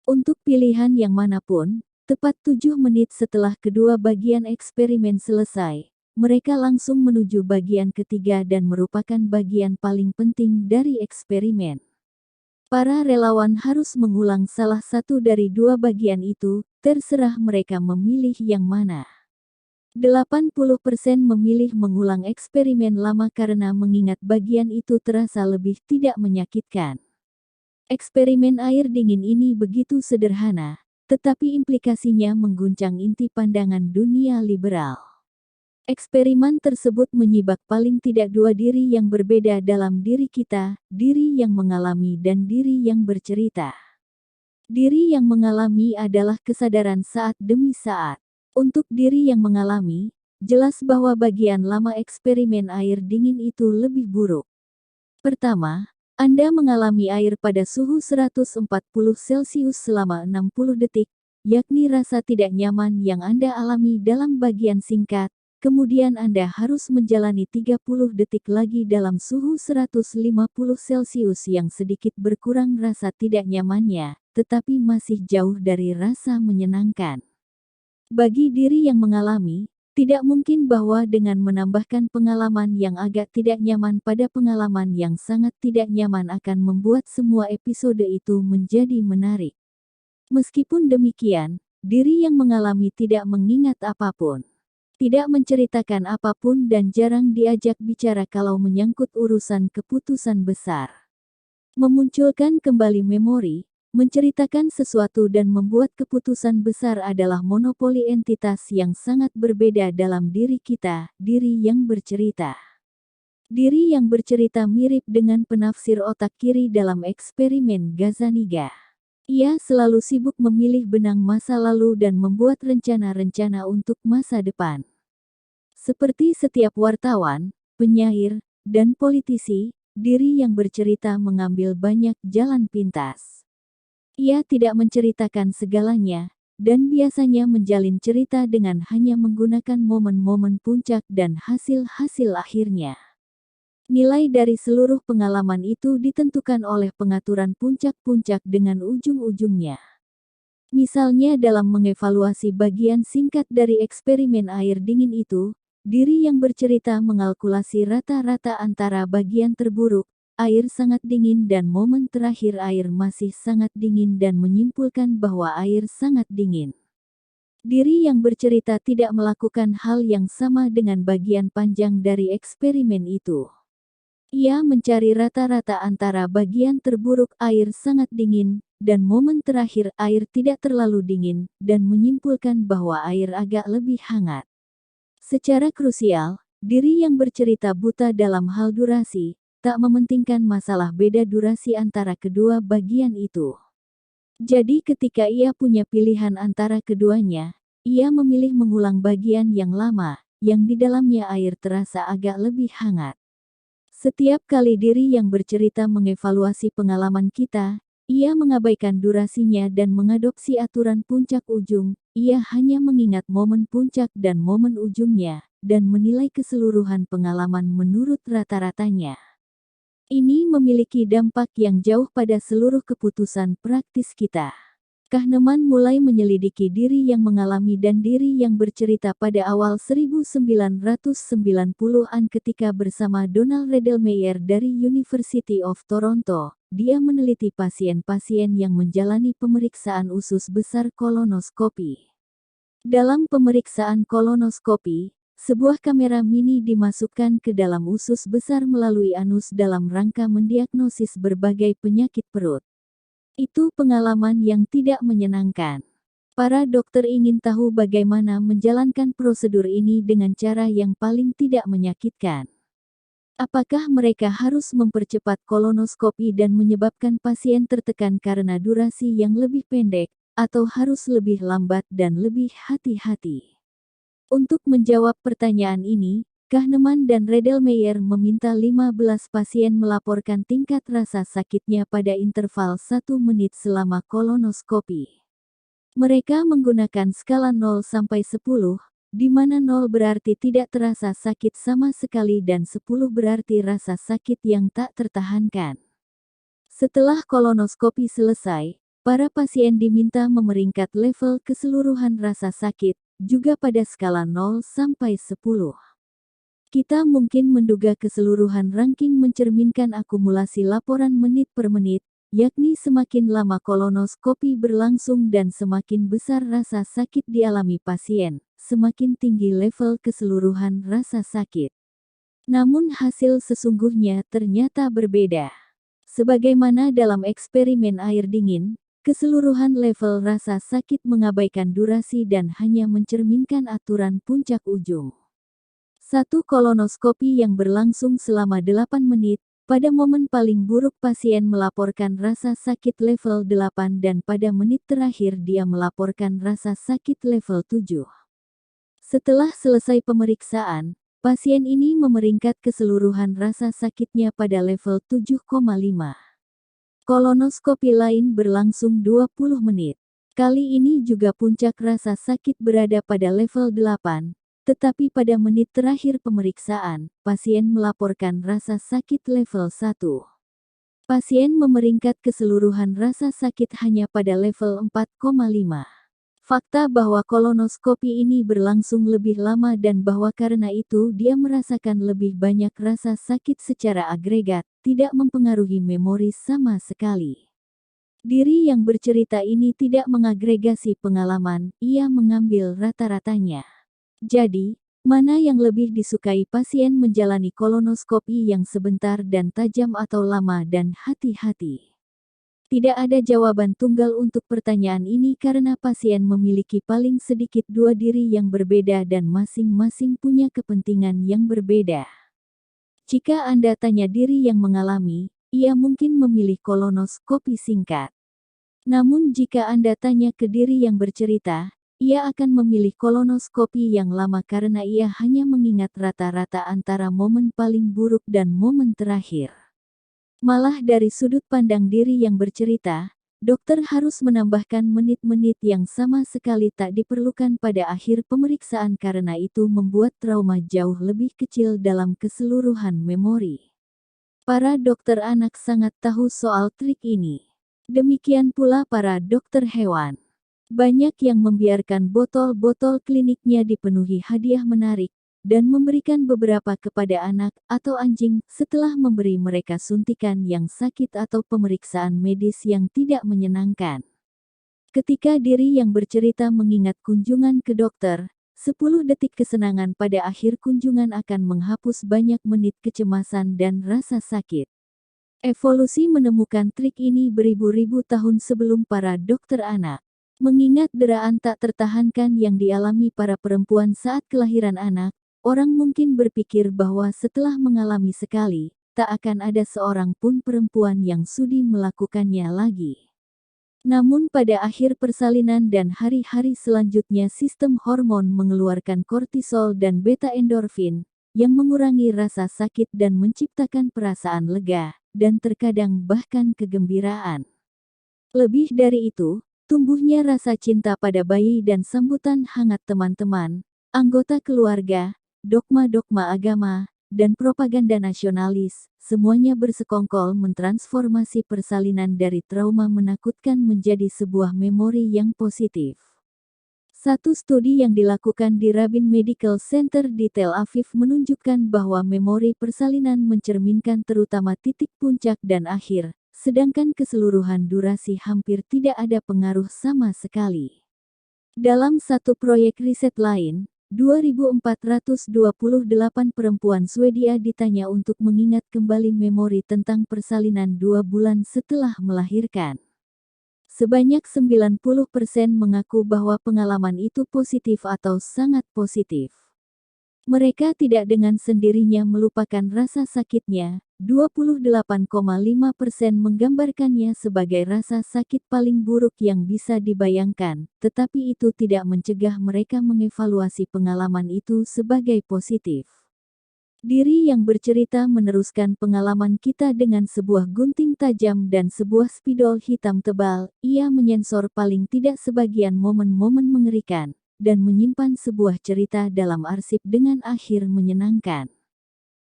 Untuk pilihan yang manapun, tepat 7 menit setelah kedua bagian eksperimen selesai, mereka langsung menuju bagian ketiga dan merupakan bagian paling penting dari eksperimen. Para relawan harus mengulang salah satu dari dua bagian itu, terserah mereka memilih yang mana. 80% memilih mengulang eksperimen lama karena mengingat bagian itu terasa lebih tidak menyakitkan. Eksperimen air dingin ini begitu sederhana, tetapi implikasinya mengguncang inti pandangan dunia liberal. Eksperimen tersebut menyibak paling tidak dua diri yang berbeda dalam diri kita, diri yang mengalami dan diri yang bercerita. Diri yang mengalami adalah kesadaran saat demi saat. Untuk diri yang mengalami, jelas bahwa bagian lama eksperimen air dingin itu lebih buruk. Pertama, Anda mengalami air pada suhu 140 Celcius selama 60 detik, yakni rasa tidak nyaman yang Anda alami dalam bagian singkat. Kemudian Anda harus menjalani 30 detik lagi dalam suhu 150 Celcius yang sedikit berkurang rasa tidak nyamannya, tetapi masih jauh dari rasa menyenangkan. Bagi diri yang mengalami, tidak mungkin bahwa dengan menambahkan pengalaman yang agak tidak nyaman pada pengalaman yang sangat tidak nyaman akan membuat semua episode itu menjadi menarik. Meskipun demikian, diri yang mengalami tidak mengingat apapun. Tidak menceritakan apapun dan jarang diajak bicara kalau menyangkut urusan keputusan besar. Memunculkan kembali memori, menceritakan sesuatu dan membuat keputusan besar adalah monopoli entitas yang sangat berbeda dalam diri kita, diri yang bercerita. Diri yang bercerita mirip dengan penafsir otak kiri dalam eksperimen Gazzaniga. Ia selalu sibuk memilih benang masa lalu dan membuat rencana-rencana untuk masa depan. Seperti setiap wartawan, penyair, dan politisi, diri yang bercerita mengambil banyak jalan pintas. Ia tidak menceritakan segalanya, dan biasanya menjalin cerita dengan hanya menggunakan momen-momen puncak dan hasil-hasil akhirnya. Nilai dari seluruh pengalaman itu ditentukan oleh pengaturan puncak-puncak dengan ujung-ujungnya. Misalnya dalam mengevaluasi bagian singkat dari eksperimen air dingin itu, diri yang bercerita mengalkulasi rata-rata antara bagian terburuk, air sangat dingin dan momen terakhir air masih sangat dingin dan menyimpulkan bahwa air sangat dingin. Diri yang bercerita tidak melakukan hal yang sama dengan bagian panjang dari eksperimen itu. Ia mencari rata-rata antara bagian terburuk air sangat dingin, dan momen terakhir air tidak terlalu dingin, dan menyimpulkan bahwa air agak lebih hangat. Secara krusial, diri yang bercerita buta dalam hal durasi, tak mementingkan masalah beda durasi antara kedua bagian itu. Jadi ketika ia punya pilihan antara keduanya, ia memilih mengulang bagian yang lama, yang di dalamnya air terasa agak lebih hangat. Setiap kali diri yang bercerita mengevaluasi pengalaman kita, ia mengabaikan durasinya dan mengadopsi aturan puncak ujung. Ia hanya mengingat momen puncak dan momen ujungnya, dan menilai keseluruhan pengalaman menurut rata-ratanya. Ini memiliki dampak yang jauh pada seluruh keputusan praktis kita. Kahneman mulai menyelidiki diri yang mengalami dan diri yang bercerita pada awal 1990-an ketika bersama Donald Riddlemeyer dari University of Toronto. Dia meneliti pasien-pasien yang menjalani pemeriksaan usus besar kolonoskopi. Dalam pemeriksaan kolonoskopi, sebuah kamera mini dimasukkan ke dalam usus besar melalui anus dalam rangka mendiagnosis berbagai penyakit perut. Itu pengalaman yang tidak menyenangkan. Para dokter ingin tahu bagaimana menjalankan prosedur ini dengan cara yang paling tidak menyakitkan. Apakah mereka harus mempercepat kolonoskopi dan menyebabkan pasien tertekan karena durasi yang lebih pendek, atau harus lebih lambat dan lebih hati-hati? Untuk menjawab pertanyaan ini, Kahneman dan Riddlemeyer meminta 15 pasien melaporkan tingkat rasa sakitnya pada interval 1 menit selama kolonoskopi. Mereka menggunakan skala 0 sampai 10, di mana 0 berarti tidak terasa sakit sama sekali dan 10 berarti rasa sakit yang tak tertahankan. Setelah kolonoskopi selesai, para pasien diminta memeringkat level keseluruhan rasa sakit, juga pada skala 0 sampai 10. Kita mungkin menduga keseluruhan ranking mencerminkan akumulasi laporan menit per menit, yakni semakin lama kolonoskopi berlangsung dan semakin besar rasa sakit dialami pasien, semakin tinggi level keseluruhan rasa sakit. Namun hasil sesungguhnya ternyata berbeda. Sebagaimana dalam eksperimen air dingin, keseluruhan level rasa sakit mengabaikan durasi dan hanya mencerminkan aturan puncak ujung. Satu kolonoskopi yang berlangsung selama 8 menit, pada momen paling buruk pasien melaporkan rasa sakit level 8 dan pada menit terakhir dia melaporkan rasa sakit level 7. Setelah selesai pemeriksaan, pasien ini memeringkat keseluruhan rasa sakitnya pada level 7,5. Kolonoskopi lain berlangsung 20 menit. Kali ini juga puncak rasa sakit berada pada level 8. Tetapi pada menit terakhir pemeriksaan, pasien melaporkan rasa sakit level 1. Pasien memeringkat keseluruhan rasa sakit hanya pada level 4,5. Fakta bahwa kolonoskopi ini berlangsung lebih lama dan bahwa karena itu dia merasakan lebih banyak rasa sakit secara agregat, tidak mempengaruhi memori sama sekali. Diri yang bercerita ini tidak mengagregasi pengalaman, ia mengambil rata-ratanya. Jadi, mana yang lebih disukai pasien menjalani kolonoskopi yang sebentar dan tajam atau lama dan hati-hati? Tidak ada jawaban tunggal untuk pertanyaan ini karena pasien memiliki paling sedikit dua diri yang berbeda dan masing-masing punya kepentingan yang berbeda. Jika Anda tanya diri yang mengalami, ia mungkin memilih kolonoskopi singkat. Namun jika Anda tanya ke diri yang bercerita, ia akan memilih kolonoskopi yang lama karena ia hanya mengingat rata-rata antara momen paling buruk dan momen terakhir. Malah dari sudut pandang diri yang bercerita, dokter harus menambahkan menit-menit yang sama sekali tak diperlukan pada akhir pemeriksaan karena itu membuat trauma jauh lebih kecil dalam keseluruhan memori. Para dokter anak sangat tahu soal trik ini. Demikian pula para dokter hewan. Banyak yang membiarkan botol-botol kliniknya dipenuhi hadiah menarik, dan memberikan beberapa kepada anak atau anjing setelah memberi mereka suntikan yang sakit atau pemeriksaan medis yang tidak menyenangkan. Ketika diri yang bercerita mengingat kunjungan ke dokter, 10 detik kesenangan pada akhir kunjungan akan menghapus banyak menit kecemasan dan rasa sakit. Evolusi menemukan trik ini beribu-ribu tahun sebelum para dokter anak. Mengingat deraan tak tertahankan yang dialami para perempuan saat kelahiran anak, orang mungkin berpikir bahwa setelah mengalami sekali, tak akan ada seorang pun perempuan yang sudi melakukannya lagi. Namun pada akhir persalinan dan hari-hari selanjutnya sistem hormon mengeluarkan kortisol dan beta-endorfin, yang mengurangi rasa sakit dan menciptakan perasaan lega, dan terkadang bahkan kegembiraan. Lebih dari itu, tumbuhnya rasa cinta pada bayi dan sambutan hangat teman-teman, anggota keluarga, dogma-dogma agama, dan propaganda nasionalis, semuanya bersekongkol mentransformasi persalinan dari trauma menakutkan menjadi sebuah memori yang positif. Satu studi yang dilakukan di Rabin Medical Center di Tel Aviv menunjukkan bahwa memori persalinan mencerminkan terutama titik puncak dan akhir, sedangkan keseluruhan durasi hampir tidak ada pengaruh sama sekali. Dalam satu proyek riset lain, 2.428 perempuan Swedia ditanya untuk mengingat kembali memori tentang persalinan 2 bulan setelah melahirkan. Sebanyak 90% mengaku bahwa pengalaman itu positif atau sangat positif. Mereka tidak dengan sendirinya melupakan rasa sakitnya, 28,5% menggambarkannya sebagai rasa sakit paling buruk yang bisa dibayangkan, tetapi itu tidak mencegah mereka mengevaluasi pengalaman itu sebagai positif. Diri yang bercerita meneruskan pengalaman kita dengan sebuah gunting tajam dan sebuah spidol hitam tebal. Ia menyensor paling tidak sebagian momen-momen mengerikan, dan menyimpan sebuah cerita dalam arsip dengan akhir menyenangkan.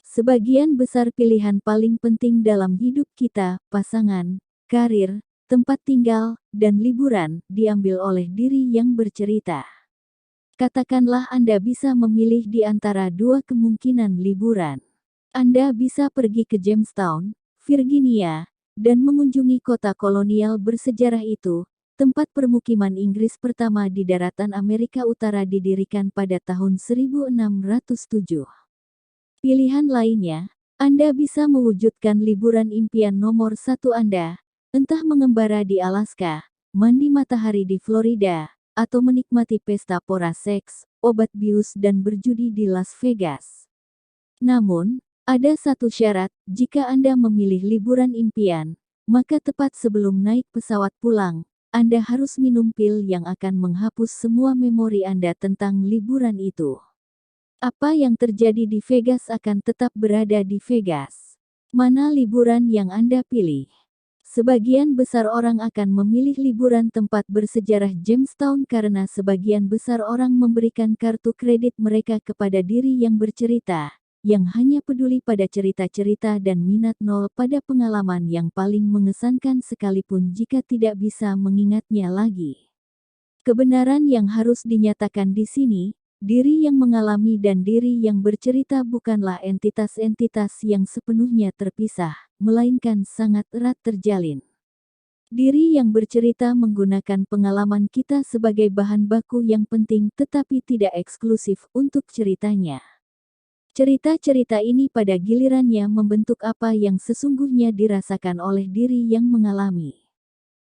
Sebagian besar pilihan paling penting dalam hidup kita, pasangan, karir, tempat tinggal, dan liburan, diambil oleh diri yang bercerita. Katakanlah Anda bisa memilih di antara dua kemungkinan liburan. Anda bisa pergi ke Jamestown, Virginia, dan mengunjungi kota kolonial bersejarah itu, tempat permukiman Inggris pertama di daratan Amerika Utara didirikan pada tahun 1607. Pilihan lainnya, Anda bisa mewujudkan liburan impian nomor satu Anda, entah mengembara di Alaska, mandi matahari di Florida, atau menikmati pesta pora seks, obat bius dan berjudi di Las Vegas. Namun, ada satu syarat, jika Anda memilih liburan impian, maka tepat sebelum naik pesawat pulang, Anda harus minum pil yang akan menghapus semua memori Anda tentang liburan itu. Apa yang terjadi di Vegas akan tetap berada di Vegas. Mana liburan yang Anda pilih? Sebagian besar orang akan memilih liburan tempat bersejarah Jamestown karena sebagian besar orang memberikan kartu kredit mereka kepada diri yang bercerita, yang hanya peduli pada cerita-cerita dan minat nol pada pengalaman yang paling mengesankan sekalipun jika tidak bisa mengingatnya lagi. Kebenaran yang harus dinyatakan di sini, diri yang mengalami dan diri yang bercerita bukanlah entitas-entitas yang sepenuhnya terpisah, melainkan sangat erat terjalin. Diri yang bercerita menggunakan pengalaman kita sebagai bahan baku yang penting tetapi tidak eksklusif untuk ceritanya. Cerita-cerita ini pada gilirannya membentuk apa yang sesungguhnya dirasakan oleh diri yang mengalami.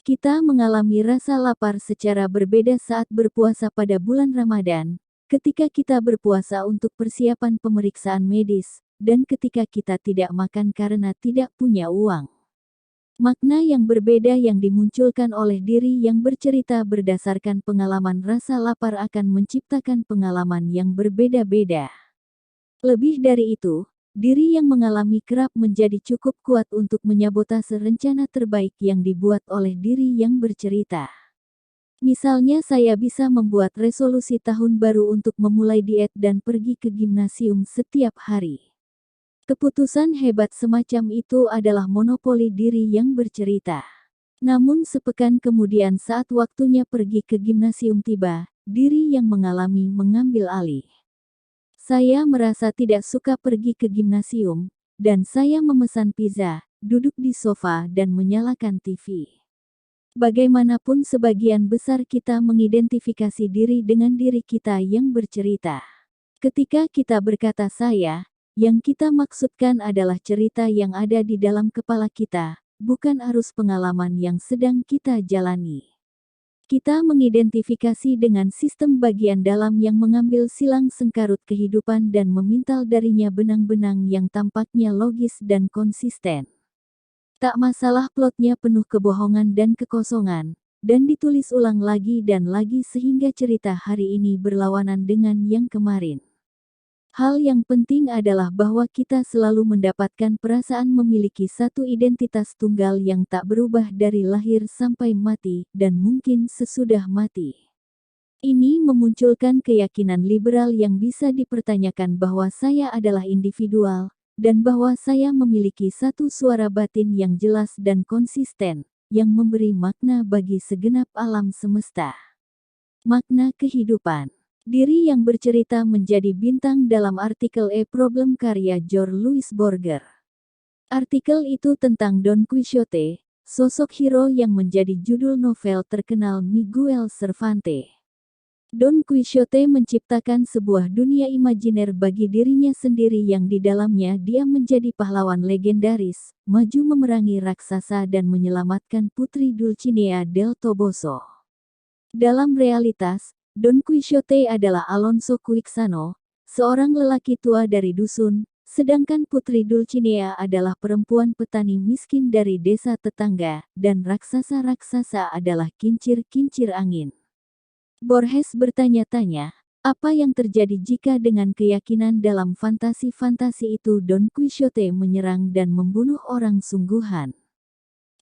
Kita mengalami rasa lapar secara berbeda saat berpuasa pada bulan Ramadan, ketika kita berpuasa untuk persiapan pemeriksaan medis, dan ketika kita tidak makan karena tidak punya uang. Makna yang berbeda yang dimunculkan oleh diri yang bercerita berdasarkan pengalaman rasa lapar akan menciptakan pengalaman yang berbeda-beda. Lebih dari itu, diri yang mengalami kerap menjadi cukup kuat untuk menyabotase rencana terbaik yang dibuat oleh diri yang bercerita. Misalnya saya bisa membuat resolusi tahun baru untuk memulai diet dan pergi ke gimnasium setiap hari. Keputusan hebat semacam itu adalah monopoli diri yang bercerita. Namun sepekan kemudian saat waktunya pergi ke gimnasium tiba, diri yang mengalami mengambil alih. Saya merasa tidak suka pergi ke gimnasium, dan saya memesan pizza, duduk di sofa dan menyalakan TV. Bagaimanapun sebagian besar kita mengidentifikasi diri dengan diri kita yang bercerita. Ketika kita berkata saya, yang kita maksudkan adalah cerita yang ada di dalam kepala kita, bukan arus pengalaman yang sedang kita jalani. Kita mengidentifikasi dengan sistem bagian dalam yang mengambil silang sengkarut kehidupan dan memintal darinya benang-benang yang tampaknya logis dan konsisten. Tak masalah plotnya penuh kebohongan dan kekosongan, dan ditulis ulang lagi dan lagi sehingga cerita hari ini berlawanan dengan yang kemarin. Hal yang penting adalah bahwa kita selalu mendapatkan perasaan memiliki satu identitas tunggal yang tak berubah dari lahir sampai mati, dan mungkin sesudah mati. Ini memunculkan keyakinan liberal yang bisa dipertanyakan bahwa saya adalah individual, dan bahwa saya memiliki satu suara batin yang jelas dan konsisten, yang memberi makna bagi segenap alam semesta. Makna kehidupan. Diri yang bercerita menjadi bintang dalam artikel A Problem karya George Louis Borger. Artikel itu tentang Don Quixote, sosok hero yang menjadi judul novel terkenal Miguel Cervantes. Don Quixote menciptakan sebuah dunia imajiner bagi dirinya sendiri yang di dalamnya dia menjadi pahlawan legendaris, maju memerangi raksasa dan menyelamatkan putri Dulcinea del Toboso. Dalam realitas, Don Quixote adalah Alonso Quixano, seorang lelaki tua dari dusun, sedangkan putri Dulcinea adalah perempuan petani miskin dari desa tetangga, dan raksasa-raksasa adalah kincir-kincir angin. Borges bertanya-tanya, apa yang terjadi jika dengan keyakinan dalam fantasi-fantasi itu Don Quixote menyerang dan membunuh orang sungguhan?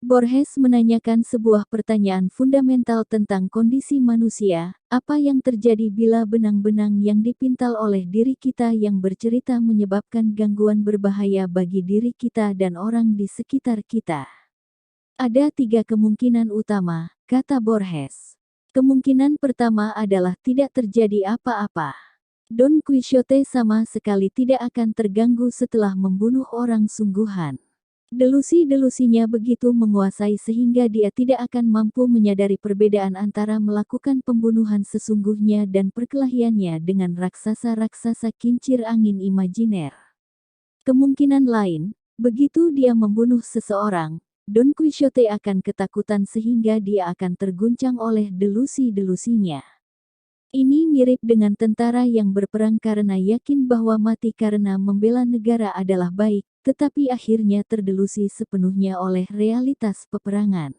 Borges menanyakan sebuah pertanyaan fundamental tentang kondisi manusia, apa yang terjadi bila benang-benang yang dipintal oleh diri kita yang bercerita menyebabkan gangguan berbahaya bagi diri kita dan orang di sekitar kita. Ada 3 kemungkinan utama, kata Borges. Kemungkinan pertama adalah tidak terjadi apa-apa. Don Quixote sama sekali tidak akan terganggu setelah membunuh orang sungguhan. Delusi-delusinya begitu menguasai sehingga dia tidak akan mampu menyadari perbedaan antara melakukan pembunuhan sesungguhnya dan perkelahiannya dengan raksasa-raksasa kincir angin imajiner. Kemungkinan lain, begitu dia membunuh seseorang, Don Quixote akan ketakutan sehingga dia akan terguncang oleh delusi-delusinya. Ini mirip dengan tentara yang berperang karena yakin bahwa mati karena membela negara adalah baik, tetapi akhirnya terdelusi sepenuhnya oleh realitas peperangan.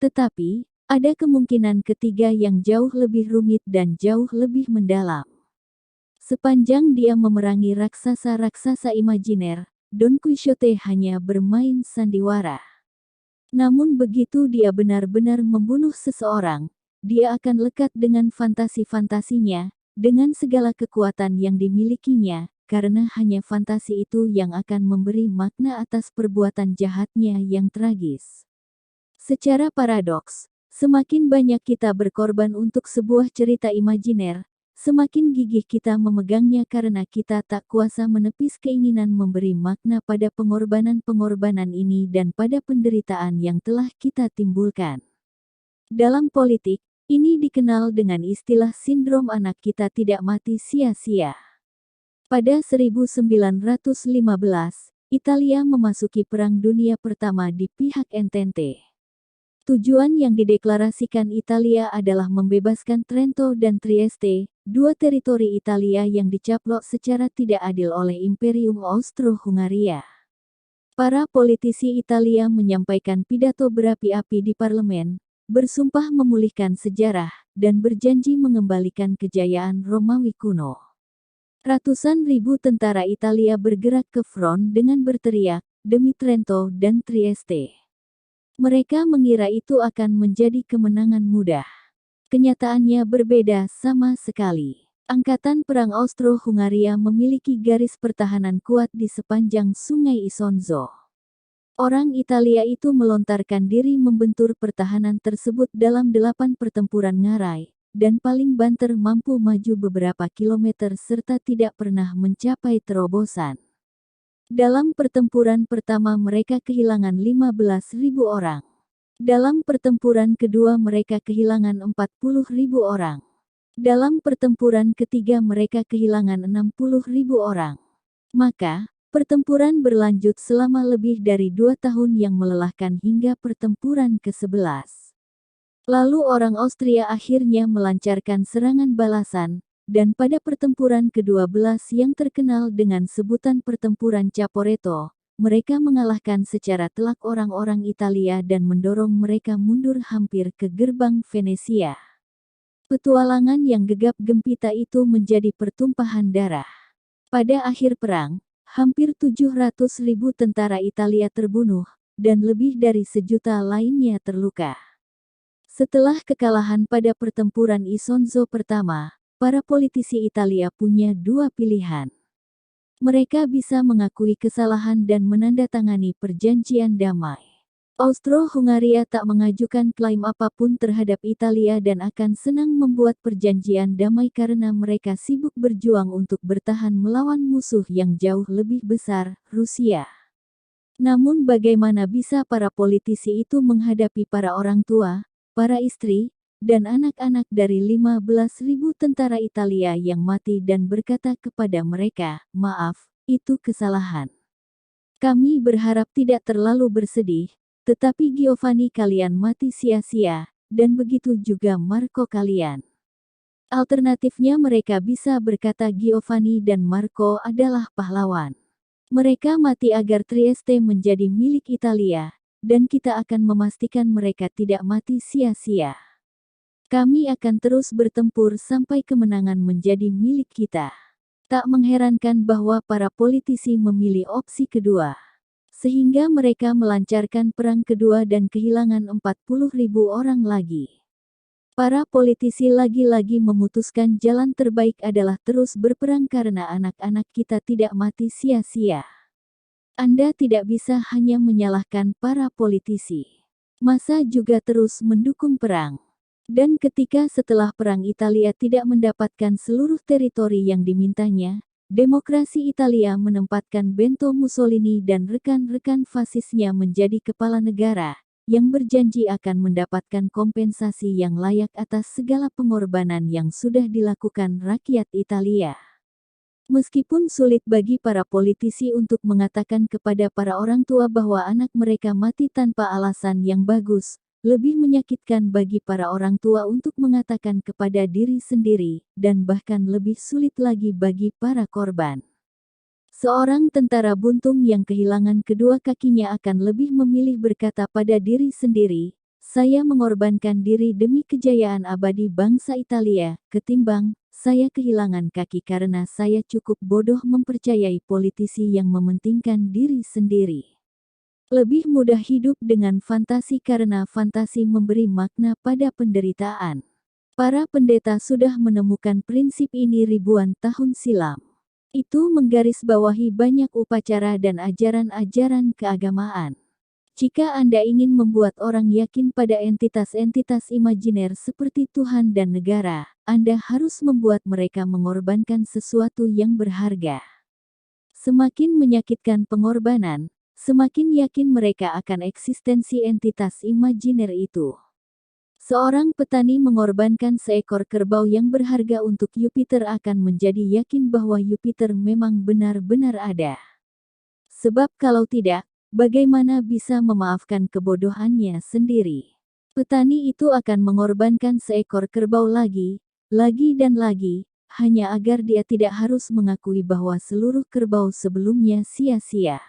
Tetapi, ada kemungkinan ketiga yang jauh lebih rumit dan jauh lebih mendalam. Sepanjang dia memerangi raksasa-raksasa imajiner, Don Quixote hanya bermain sandiwara. Namun begitu dia benar-benar membunuh seseorang, dia akan lekat dengan fantasi-fantasinya, dengan segala kekuatan yang dimilikinya, karena hanya fantasi itu yang akan memberi makna atas perbuatan jahatnya yang tragis. Secara paradoks, semakin banyak kita berkorban untuk sebuah cerita imajiner, semakin gigih kita memegangnya karena kita tak kuasa menepis keinginan memberi makna pada pengorbanan-pengorbanan ini dan pada penderitaan yang telah kita timbulkan. Dalam politik, ini dikenal dengan istilah sindrom anak kita tidak mati sia-sia. Pada 1915, Italia memasuki Perang Dunia Pertama di pihak Entente. Tujuan yang dideklarasikan Italia adalah membebaskan Trento dan Trieste, dua teritori Italia yang dicaplok secara tidak adil oleh Imperium Austro-Hungaria. Para politisi Italia menyampaikan pidato berapi-api di parlemen, bersumpah memulihkan sejarah, dan berjanji mengembalikan kejayaan Romawi kuno. Ratusan ribu tentara Italia bergerak ke front dengan berteriak, demi Trento dan Trieste. Mereka mengira itu akan menjadi kemenangan mudah. Kenyataannya berbeda sama sekali. Angkatan Perang Austro-Hungaria memiliki garis pertahanan kuat di sepanjang Sungai Isonzo. Orang Italia itu melontarkan diri membentur pertahanan tersebut dalam 8 pertempuran ngarai, dan paling banter mampu maju beberapa kilometer serta tidak pernah mencapai terobosan. Dalam pertempuran pertama mereka kehilangan 15.000 orang. Dalam pertempuran kedua mereka kehilangan 40.000 orang. Dalam pertempuran ketiga mereka kehilangan 60.000 orang. Maka, pertempuran berlanjut selama lebih dari 2 tahun yang melelahkan hingga pertempuran ke-11. Lalu orang Austria akhirnya melancarkan serangan balasan, dan pada pertempuran ke-12 yang terkenal dengan sebutan Pertempuran Caporetto, mereka mengalahkan secara telak orang-orang Italia dan mendorong mereka mundur hampir ke gerbang Venesia. Petualangan yang gegap gempita itu menjadi pertumpahan darah. Pada akhir perang, hampir 700.000 tentara Italia terbunuh, dan lebih dari 1 juta lainnya terluka. Setelah kekalahan pada pertempuran Isonzo pertama, para politisi Italia punya 2 pilihan. Mereka bisa mengakui kesalahan dan menandatangani perjanjian damai. Austro-Hungaria tak mengajukan klaim apapun terhadap Italia dan akan senang membuat perjanjian damai karena mereka sibuk berjuang untuk bertahan melawan musuh yang jauh lebih besar, Rusia. Namun bagaimana bisa para politisi itu menghadapi para orang tua, para istri, dan anak-anak dari 15.000 tentara Italia yang mati dan berkata kepada mereka, maaf, itu kesalahan. Kami berharap tidak terlalu bersedih, tetapi Giovanni kalian mati sia-sia, dan begitu juga Marco kalian. Alternatifnya mereka bisa berkata Giovanni dan Marco adalah pahlawan. Mereka mati agar Trieste menjadi milik Italia, dan kita akan memastikan mereka tidak mati sia-sia. Kami akan terus bertempur sampai kemenangan menjadi milik kita. Tak mengherankan bahwa para politisi memilih opsi kedua. Sehingga mereka melancarkan perang kedua dan kehilangan 40.000 orang lagi. Para politisi lagi-lagi memutuskan jalan terbaik adalah terus berperang karena anak-anak kita tidak mati sia-sia. Anda tidak bisa hanya menyalahkan para politisi. Massa juga terus mendukung perang. Dan ketika setelah perang Italia tidak mendapatkan seluruh teritori yang dimintanya, demokrasi Italia menempatkan Benito Mussolini dan rekan-rekan fasisnya menjadi kepala negara, yang berjanji akan mendapatkan kompensasi yang layak atas segala pengorbanan yang sudah dilakukan rakyat Italia. Meskipun sulit bagi para politisi untuk mengatakan kepada para orang tua bahwa anak mereka mati tanpa alasan yang bagus, lebih menyakitkan bagi para orang tua untuk mengatakan kepada diri sendiri, dan bahkan lebih sulit lagi bagi para korban. Seorang tentara buntung yang kehilangan kedua kakinya akan lebih memilih berkata pada diri sendiri, "Saya mengorbankan diri demi kejayaan abadi bangsa Italia," ketimbang, "Saya kehilangan kaki karena saya cukup bodoh mempercayai politisi yang mementingkan diri sendiri." Lebih mudah hidup dengan fantasi karena fantasi memberi makna pada penderitaan. Para pendeta sudah menemukan prinsip ini ribuan tahun silam. Itu menggarisbawahi banyak upacara dan ajaran-ajaran keagamaan. Jika Anda ingin membuat orang yakin pada entitas-entitas imajiner seperti Tuhan dan negara, Anda harus membuat mereka mengorbankan sesuatu yang berharga. Semakin menyakitkan pengorbanan, semakin yakin mereka akan eksistensi entitas imajiner itu. Seorang petani mengorbankan seekor kerbau yang berharga untuk Yupiter akan menjadi yakin bahwa Yupiter memang benar-benar ada. Sebab kalau tidak, bagaimana bisa memaafkan kebodohannya sendiri? Petani itu akan mengorbankan seekor kerbau lagi dan lagi, hanya agar dia tidak harus mengakui bahwa seluruh kerbau sebelumnya sia-sia.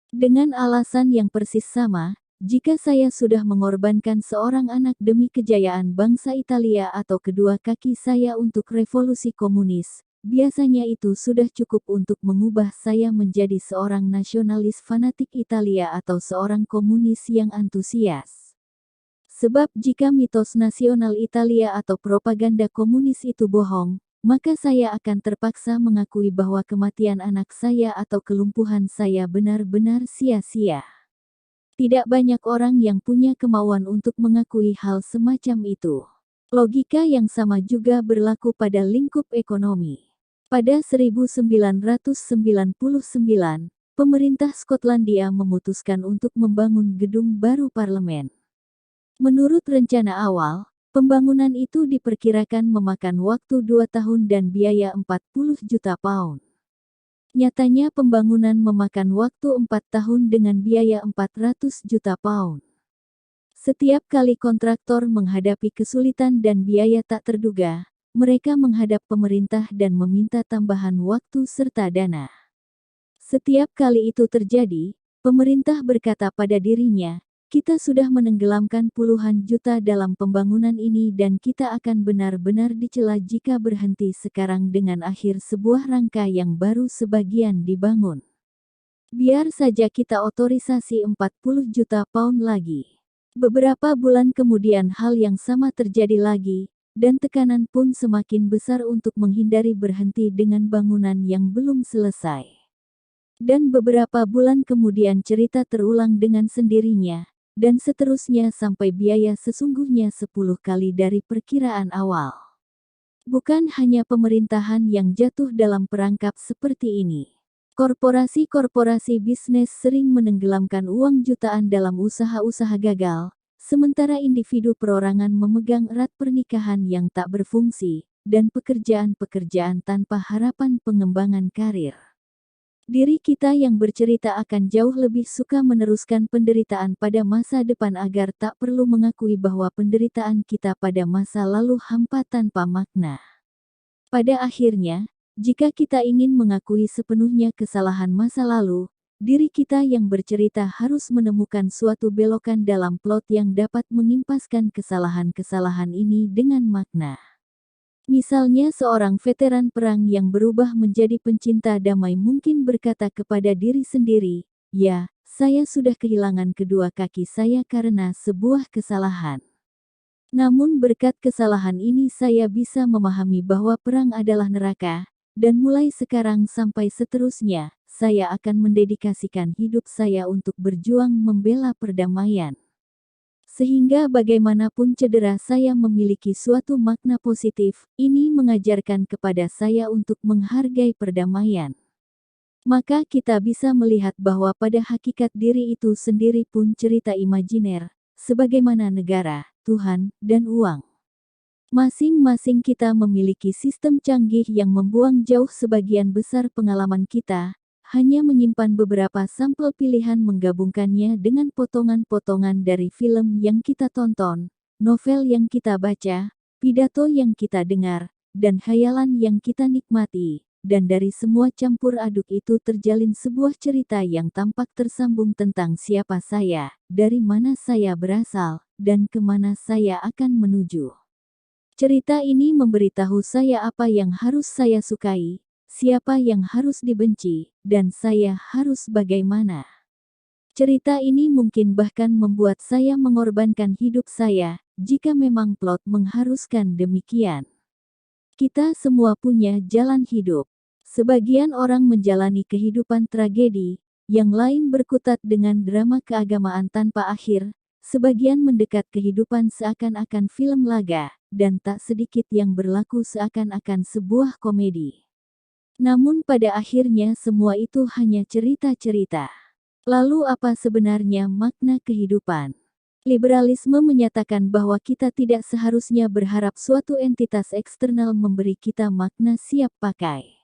Dengan alasan yang persis sama, jika saya sudah mengorbankan seorang anak demi kejayaan bangsa Italia atau kedua kaki saya untuk revolusi komunis, biasanya itu sudah cukup untuk mengubah saya menjadi seorang nasionalis fanatik Italia atau seorang komunis yang antusias. Sebab jika mitos nasional Italia atau propaganda komunis itu bohong, maka saya akan terpaksa mengakui bahwa kematian anak saya atau kelumpuhan saya benar-benar sia-sia. Tidak banyak orang yang punya kemauan untuk mengakui hal semacam itu. Logika yang sama juga berlaku pada lingkup ekonomi. Pada 1999, pemerintah Skotlandia memutuskan untuk membangun gedung baru parlemen. Menurut rencana awal, pembangunan itu diperkirakan memakan waktu 2 tahun dan biaya 40 juta pound. Nyatanya pembangunan memakan waktu 4 tahun dengan biaya 400 juta pound. Setiap kali kontraktor menghadapi kesulitan dan biaya tak terduga, mereka menghadap pemerintah dan meminta tambahan waktu serta dana. Setiap kali itu terjadi, pemerintah berkata pada dirinya, "Kita sudah menenggelamkan puluhan juta dalam pembangunan ini dan kita akan benar-benar dicela jika berhenti sekarang dengan akhir sebuah rangka yang baru sebagian dibangun. Biar saja kita otorisasi 40 juta pound lagi." Beberapa bulan kemudian hal yang sama terjadi lagi, dan tekanan pun semakin besar untuk menghindari berhenti dengan bangunan yang belum selesai. Dan beberapa bulan kemudian cerita terulang dengan sendirinya, dan seterusnya sampai biaya sesungguhnya 10 kali dari perkiraan awal. Bukan hanya pemerintahan yang jatuh dalam perangkap seperti ini. Korporasi-korporasi bisnis sering menenggelamkan uang jutaan dalam usaha-usaha gagal, sementara individu perorangan memegang erat pernikahan yang tak berfungsi, dan pekerjaan-pekerjaan tanpa harapan pengembangan karir. Diri kita yang bercerita akan jauh lebih suka meneruskan penderitaan pada masa depan agar tak perlu mengakui bahwa penderitaan kita pada masa lalu hampa tanpa makna. Pada akhirnya, jika kita ingin mengakui sepenuhnya kesalahan masa lalu, diri kita yang bercerita harus menemukan suatu belokan dalam plot yang dapat mengimpaskan kesalahan-kesalahan ini dengan makna. Misalnya seorang veteran perang yang berubah menjadi pencinta damai mungkin berkata kepada diri sendiri, "Ya, saya sudah kehilangan kedua kaki saya karena sebuah kesalahan. Namun berkat kesalahan ini saya bisa memahami bahwa perang adalah neraka, dan mulai sekarang sampai seterusnya, saya akan mendedikasikan hidup saya untuk berjuang membela perdamaian." Sehingga bagaimanapun cedera saya memiliki suatu makna positif, ini mengajarkan kepada saya untuk menghargai perdamaian. Maka kita bisa melihat bahwa pada hakikat diri itu sendiri pun cerita imajiner, sebagaimana negara, Tuhan, dan uang. Masing-masing kita memiliki sistem canggih yang membuang jauh sebagian besar pengalaman kita, hanya menyimpan beberapa sampel pilihan menggabungkannya dengan potongan-potongan dari film yang kita tonton, novel yang kita baca, pidato yang kita dengar, dan khayalan yang kita nikmati. Dan dari semua campur aduk itu terjalin sebuah cerita yang tampak tersambung tentang siapa saya, dari mana saya berasal, dan kemana saya akan menuju. Cerita ini memberitahu saya apa yang harus saya sukai, siapa yang harus dibenci, dan saya harus bagaimana. Cerita ini mungkin bahkan membuat saya mengorbankan hidup saya, jika memang plot mengharuskan demikian. Kita semua punya jalan hidup. Sebagian orang menjalani kehidupan tragedi, yang lain berkutat dengan drama keagamaan tanpa akhir, sebagian mendekat kehidupan seakan-akan film laga, dan tak sedikit yang berlaku seakan-akan sebuah komedi. Namun pada akhirnya semua itu hanya cerita-cerita. Lalu apa sebenarnya makna kehidupan? Liberalisme menyatakan bahwa kita tidak seharusnya berharap suatu entitas eksternal memberi kita makna siap pakai.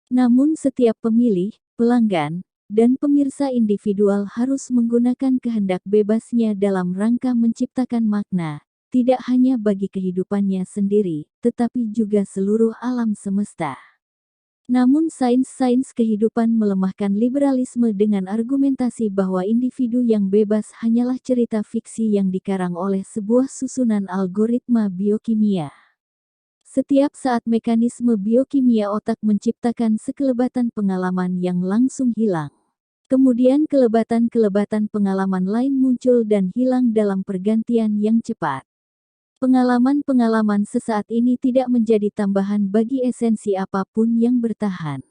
Namun setiap pemilih, pelanggan, dan pemirsa individual harus menggunakan kehendak bebasnya dalam rangka menciptakan makna, tidak hanya bagi kehidupannya sendiri, tetapi juga seluruh alam semesta. Namun sains-sains kehidupan melemahkan liberalisme dengan argumentasi bahwa individu yang bebas hanyalah cerita fiksi yang dikarang oleh sebuah susunan algoritma biokimia. Setiap saat mekanisme biokimia otak menciptakan sekelebatan pengalaman yang langsung hilang. Kemudian kelebatan-kelebatan pengalaman lain muncul dan hilang dalam pergantian yang cepat. Pengalaman-pengalaman sesaat ini tidak menjadi tambahan bagi esensi apapun yang bertahan.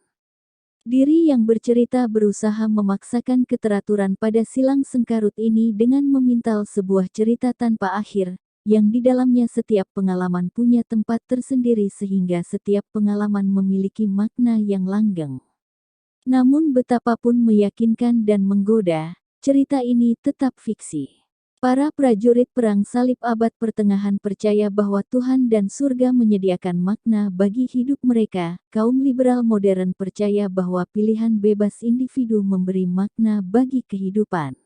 Diri yang bercerita berusaha memaksakan keteraturan pada silang sengkarut ini dengan memintal sebuah cerita tanpa akhir, yang di dalamnya setiap pengalaman punya tempat tersendiri sehingga setiap pengalaman memiliki makna yang langgeng. Namun betapapun meyakinkan dan menggoda, cerita ini tetap fiksi. Para prajurit perang salib abad pertengahan percaya bahwa Tuhan dan surga menyediakan makna bagi hidup mereka. Kaum liberal modern percaya bahwa pilihan bebas individu memberi makna bagi kehidupan.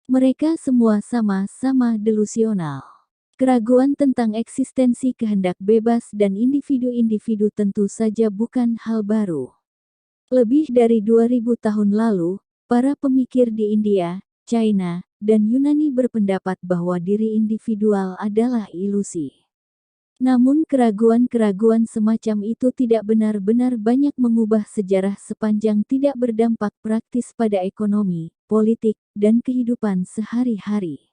Mereka semua sama-sama delusional. Keraguan tentang eksistensi kehendak bebas dan individu-individu tentu saja bukan hal baru. Lebih dari 2000 tahun lalu, para pemikir di India, China, dan Yunani berpendapat bahwa diri individual adalah ilusi. Namun keraguan-keraguan semacam itu tidak benar-benar banyak mengubah sejarah sepanjang tidak berdampak praktis pada ekonomi, politik, dan kehidupan sehari-hari.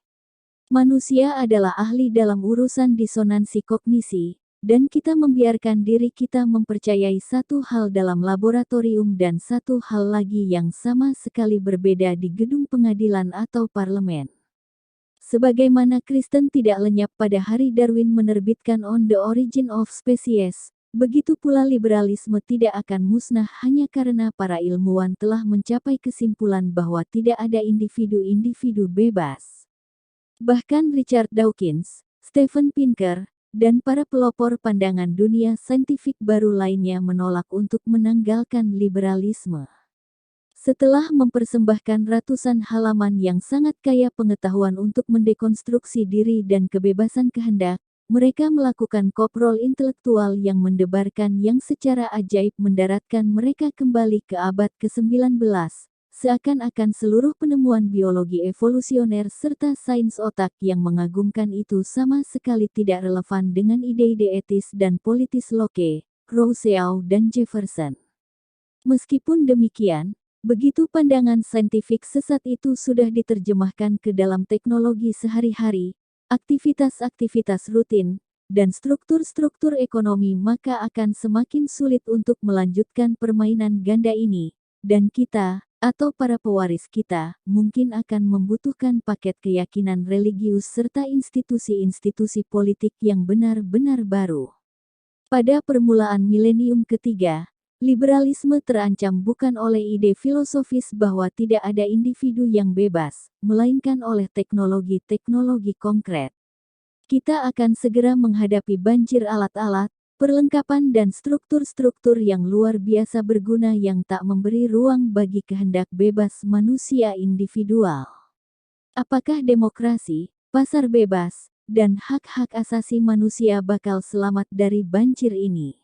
Manusia adalah ahli dalam urusan disonansi kognisi, dan kita membiarkan diri kita mempercayai satu hal dalam laboratorium dan satu hal lagi yang sama sekali berbeda di gedung pengadilan atau parlemen. Sebagaimana Kristen tidak lenyap pada hari Darwin menerbitkan On the Origin of Species, begitu pula liberalisme tidak akan musnah hanya karena para ilmuwan telah mencapai kesimpulan bahwa tidak ada individu-individu bebas. Bahkan Richard Dawkins, Steven Pinker, dan para pelopor pandangan dunia saintifik baru lainnya menolak untuk menanggalkan liberalisme. Setelah mempersembahkan ratusan halaman yang sangat kaya pengetahuan untuk mendekonstruksi diri dan kebebasan kehendak, mereka melakukan koprol intelektual yang mendebarkan yang secara ajaib mendaratkan mereka kembali ke abad ke-19. Seakan-akan seluruh penemuan biologi evolusioner serta sains otak yang mengagumkan itu sama sekali tidak relevan dengan ide-ide etis dan politis Locke, Rousseau dan Jefferson. Meskipun demikian, begitu pandangan saintifik sesat itu sudah diterjemahkan ke dalam teknologi sehari-hari, aktivitas-aktivitas rutin, dan struktur-struktur ekonomi maka akan semakin sulit untuk melanjutkan permainan ganda ini, dan kita, atau para pewaris kita, mungkin akan membutuhkan paket keyakinan religius serta institusi-institusi politik yang benar-benar baru. Pada permulaan milenium ketiga, liberalisme terancam bukan oleh ide filosofis bahwa tidak ada individu yang bebas, melainkan oleh teknologi-teknologi konkret. Kita akan segera menghadapi banjir alat-alat, perlengkapan dan struktur-struktur yang luar biasa berguna yang tak memberi ruang bagi kehendak bebas manusia individual. Apakah demokrasi, pasar bebas, dan hak-hak asasi manusia bakal selamat dari banjir ini?